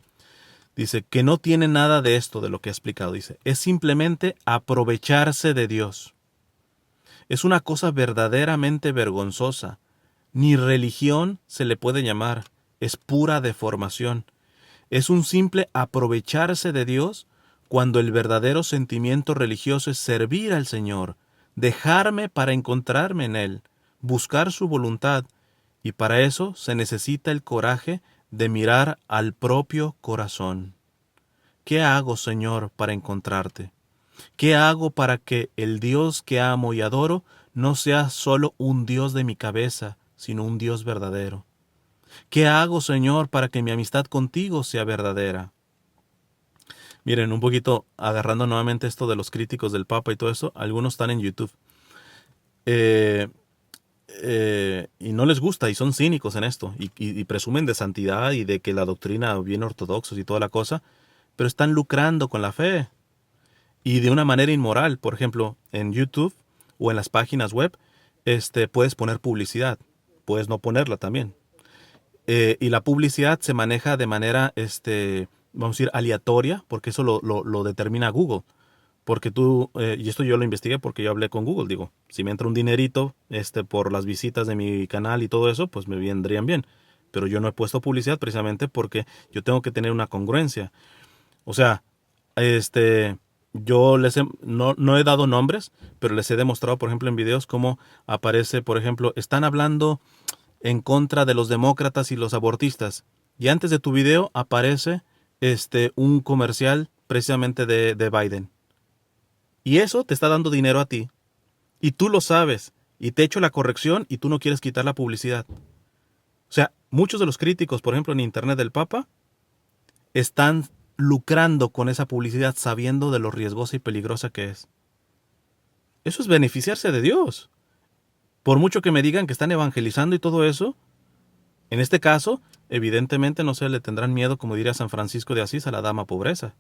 Dice que no tiene nada de esto de lo que ha explicado. Dice, es simplemente aprovecharse de Dios. Es una cosa verdaderamente vergonzosa. Ni religión se le puede llamar. Es pura deformación. Es un simple aprovecharse de Dios cuando el verdadero sentimiento religioso es servir al Señor, dejarme para encontrarme en Él, buscar su voluntad, y para eso se necesita el coraje de mirar al propio corazón. ¿Qué hago, Señor, para encontrarte? ¿Qué hago para que el Dios que amo y adoro no sea solo un Dios de mi cabeza, sino un Dios verdadero? ¿Qué hago, Señor, para que mi amistad contigo sea verdadera? Miren, un poquito agarrando nuevamente esto de los críticos del Papa y todo eso, algunos están en YouTube. Y no les gusta y son cínicos en esto y presumen de santidad y de que la doctrina bien ortodoxos y toda la cosa, pero están lucrando con la fe y de una manera inmoral. Por ejemplo, en YouTube o en las páginas web, puedes poner publicidad, puedes no ponerla también. Y la publicidad se maneja de manera, vamos a decir, aleatoria, porque eso lo determina Google. Porque y esto yo lo investigué porque yo hablé con Google, digo, si me entra un dinerito, por las visitas de mi canal y todo eso, pues me vendrían bien. Pero yo no he puesto publicidad precisamente porque yo tengo que tener una congruencia. O sea, no he dado nombres, pero les he demostrado, por ejemplo, en videos cómo aparece, por ejemplo, están hablando en contra de los demócratas y los abortistas. Y antes de tu video aparece un comercial precisamente de Biden. Y eso te está dando dinero a ti. Y tú lo sabes. Y te echo la corrección y tú no quieres quitar la publicidad. O sea, muchos de los críticos, por ejemplo, en internet del Papa, están lucrando con esa publicidad sabiendo de lo riesgosa y peligrosa que es. Eso es beneficiarse de Dios. Por mucho que me digan que están evangelizando y todo eso, en este caso, evidentemente no se le tendrán miedo, como diría San Francisco de Asís, a la dama pobreza.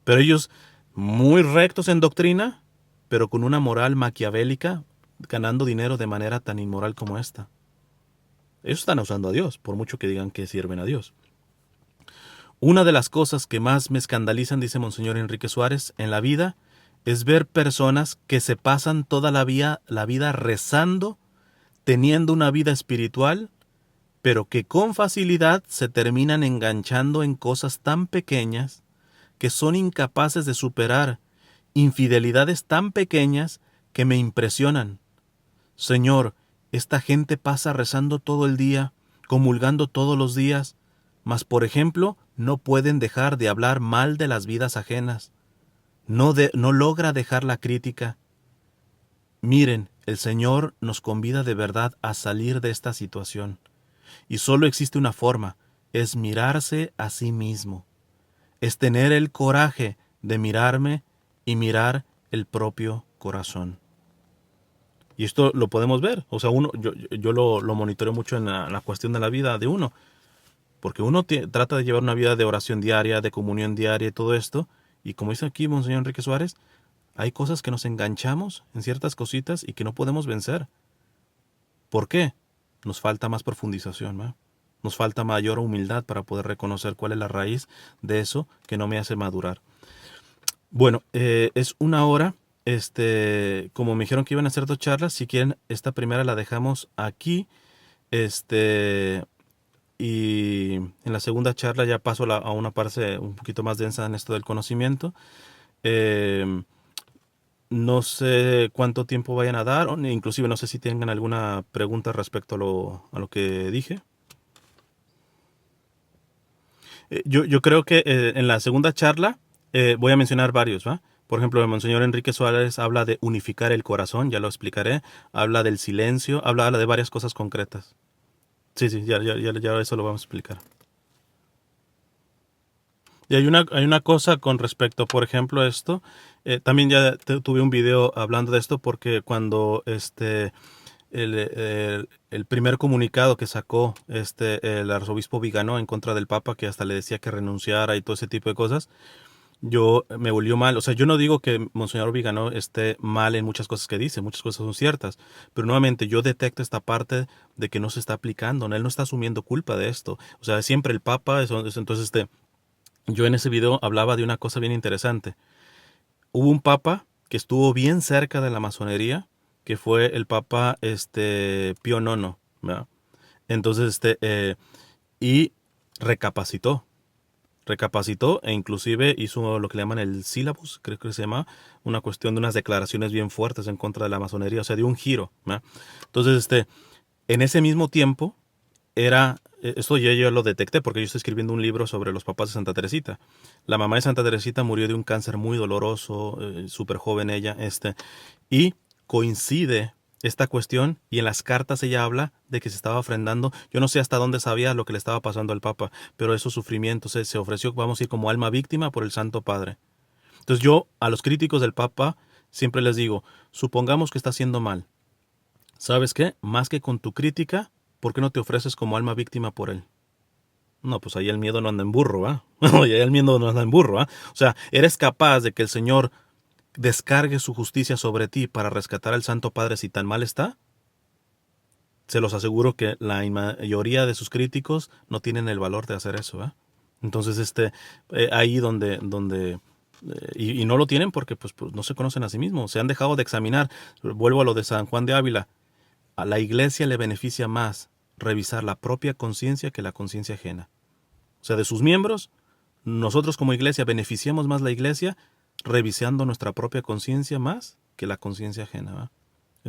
Pero ellos, muy rectos en doctrina, pero con una moral maquiavélica, ganando dinero de manera tan inmoral como esta. Ellos están usando a Dios, por mucho que digan que sirven a Dios. Una de las cosas que más me escandalizan, dice Monseñor Enrique Suárez, en la vida, es ver personas que se pasan toda la vida rezando, teniendo una vida espiritual, pero que con facilidad se terminan enganchando en cosas tan pequeñas que son incapaces de superar, infidelidades tan pequeñas que me impresionan. Señor, esta gente pasa rezando todo el día, comulgando todos los días, mas, por ejemplo, no pueden dejar de hablar mal de las vidas ajenas. No logra dejar la crítica. Miren, el Señor nos convida de verdad a salir de esta situación. Y solo existe una forma, es mirarse a sí mismo. Es tener el coraje de mirarme y mirar el propio corazón. Y esto lo podemos ver. O sea, yo lo monitoreo mucho en la cuestión de la vida de uno. Porque uno trata de llevar una vida de oración diaria, de comunión diaria y todo esto. Y como dice aquí Monseñor Enrique Suárez, hay cosas que nos enganchamos en ciertas cositas y que no podemos vencer. ¿Por qué? Nos falta más profundización, ¿va? Nos falta mayor humildad para poder reconocer cuál es la raíz de eso que no me hace madurar. Bueno, es una hora. Como me dijeron que iban a hacer 2 charlas, si quieren, esta primera la dejamos aquí. Y en la segunda charla ya paso a una parte un poquito más densa en esto del conocimiento. Eh, no sé cuánto tiempo vayan a dar, o inclusive no sé si tengan alguna pregunta respecto a lo que dije. Yo creo que en la segunda charla voy a mencionar varios, ¿va? Por ejemplo, el Monseñor Enrique Suárez habla de unificar el corazón, ya lo explicaré. Habla del silencio, habla de varias cosas concretas. Sí, sí, ya eso lo vamos a explicar. Y hay una cosa con respecto, por ejemplo, a esto. También ya tuve un video hablando de esto porque cuando el primer comunicado que sacó el arzobispo Viganó en contra del Papa, que hasta le decía que renunciara y todo ese tipo de cosas, yo me volvió mal. O sea, yo no digo que Monseñor Viganó esté mal en muchas cosas que dice, muchas cosas son ciertas, pero nuevamente yo detecto esta parte de que no se está aplicando, ¿no? Él no está asumiendo culpa de esto. O sea, siempre el Papa, entonces yo en ese video hablaba de una cosa bien interesante. Hubo un papa que estuvo bien cerca de la masonería, que fue el papa Pío IX, ¿verdad? Entonces, y recapacitó, recapacitó e inclusive hizo lo que le llaman el sílabus, creo que se llama, una cuestión de unas declaraciones bien fuertes en contra de la masonería, o sea, dio un giro, ¿verdad? Entonces, en ese mismo tiempo, esto ya yo lo detecté porque yo estoy escribiendo un libro sobre los papás de Santa Teresita. La mamá de Santa Teresita murió de un cáncer muy doloroso, súper joven ella, y coincide esta cuestión y en las cartas ella habla de que se estaba ofrendando. Yo no sé hasta dónde sabía lo que le estaba pasando al Papa, pero esos sufrimientos se ofreció, vamos a ir como alma víctima por el Santo Padre. Entonces yo a los críticos del Papa siempre les digo, supongamos que está haciendo mal. ¿Sabes qué? Más que con tu crítica, ¿por qué no te ofreces como alma víctima por él? No, pues ahí el miedo no anda en burro, ¿ah? Ahí el miedo no anda en burro, ¿ah? O sea, eres capaz de que el Señor descargue su justicia sobre ti para rescatar al Santo Padre si tan mal está. Se los aseguro que la mayoría de sus críticos no tienen el valor de hacer eso, ¿eh? Entonces, ahí y no lo tienen porque pues no se conocen a sí mismos, se han dejado de examinar. Vuelvo a lo de San Juan de Ávila. A la iglesia le beneficia más revisar la propia conciencia que la conciencia ajena. O sea, de sus miembros, nosotros como iglesia beneficiamos más la iglesia revisando nuestra propia conciencia más que la conciencia ajena, ¿va?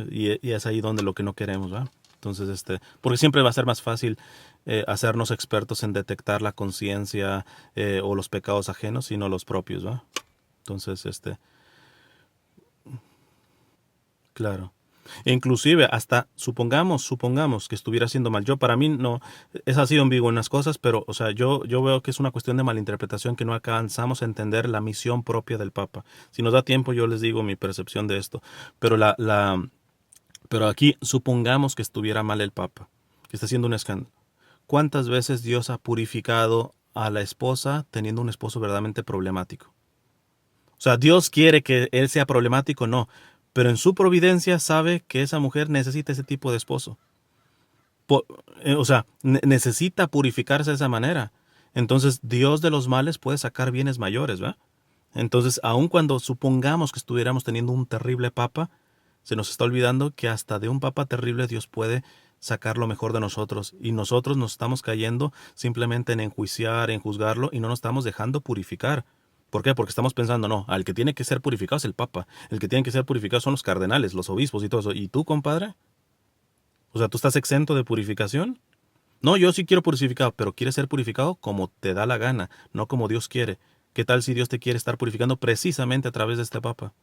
Y es ahí donde lo que no queremos, ¿va? Entonces, porque siempre va a ser más fácil hacernos expertos en detectar la conciencia o los pecados ajenos, sino los propios, ¿va? Entonces, claro. E inclusive, hasta supongamos que estuviera haciendo mal. Yo, para mí, no, es así en vivo en las cosas, pero, o sea, yo veo que es una cuestión de malinterpretación que no alcanzamos a entender la misión propia del Papa. Si nos da tiempo, yo les digo mi percepción de esto. Pero pero aquí, supongamos que estuviera mal el Papa, que está haciendo un escándalo. ¿Cuántas veces Dios ha purificado a la esposa teniendo un esposo verdaderamente problemático? O sea, Dios quiere que él sea problemático, no. Pero en su providencia sabe que esa mujer necesita ese tipo de esposo. Po- o sea, necesita purificarse de esa manera. Entonces, Dios de los males puede sacar bienes mayores, ¿va? Entonces, aun cuando supongamos que estuviéramos teniendo un terrible papa, se nos está olvidando que hasta de un papa terrible Dios puede sacar lo mejor de nosotros. Y nosotros nos estamos cayendo simplemente en enjuiciar, en juzgarlo, y no nos estamos dejando purificar. ¿Por qué? Porque estamos pensando, no, al que tiene que ser purificado es el papa. El que tiene que ser purificado son los cardenales, los obispos y todo eso. ¿Y tú, compadre? O sea, ¿tú estás exento de purificación? No, yo sí quiero purificado, pero quieres ser purificado como te da la gana, no como Dios quiere. ¿Qué tal si Dios te quiere estar purificando precisamente a través de este papa?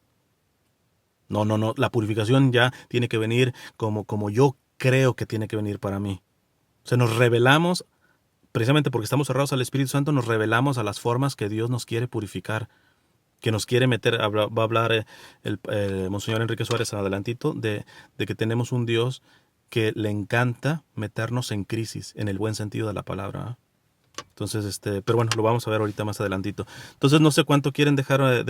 No, no, no, la purificación ya tiene que venir como yo creo que tiene que venir para mí. O sea, nos revelamos, precisamente porque estamos cerrados al Espíritu Santo, nos revelamos a las formas que Dios nos quiere purificar, que nos quiere meter. Va a hablar el Monseñor Enrique Suárez adelantito de que tenemos un Dios que le encanta meternos en crisis, en el buen sentido de la palabra, ¿eh? Entonces, pero bueno, lo vamos a ver ahorita más adelantito. Entonces, no sé cuánto quieren dejar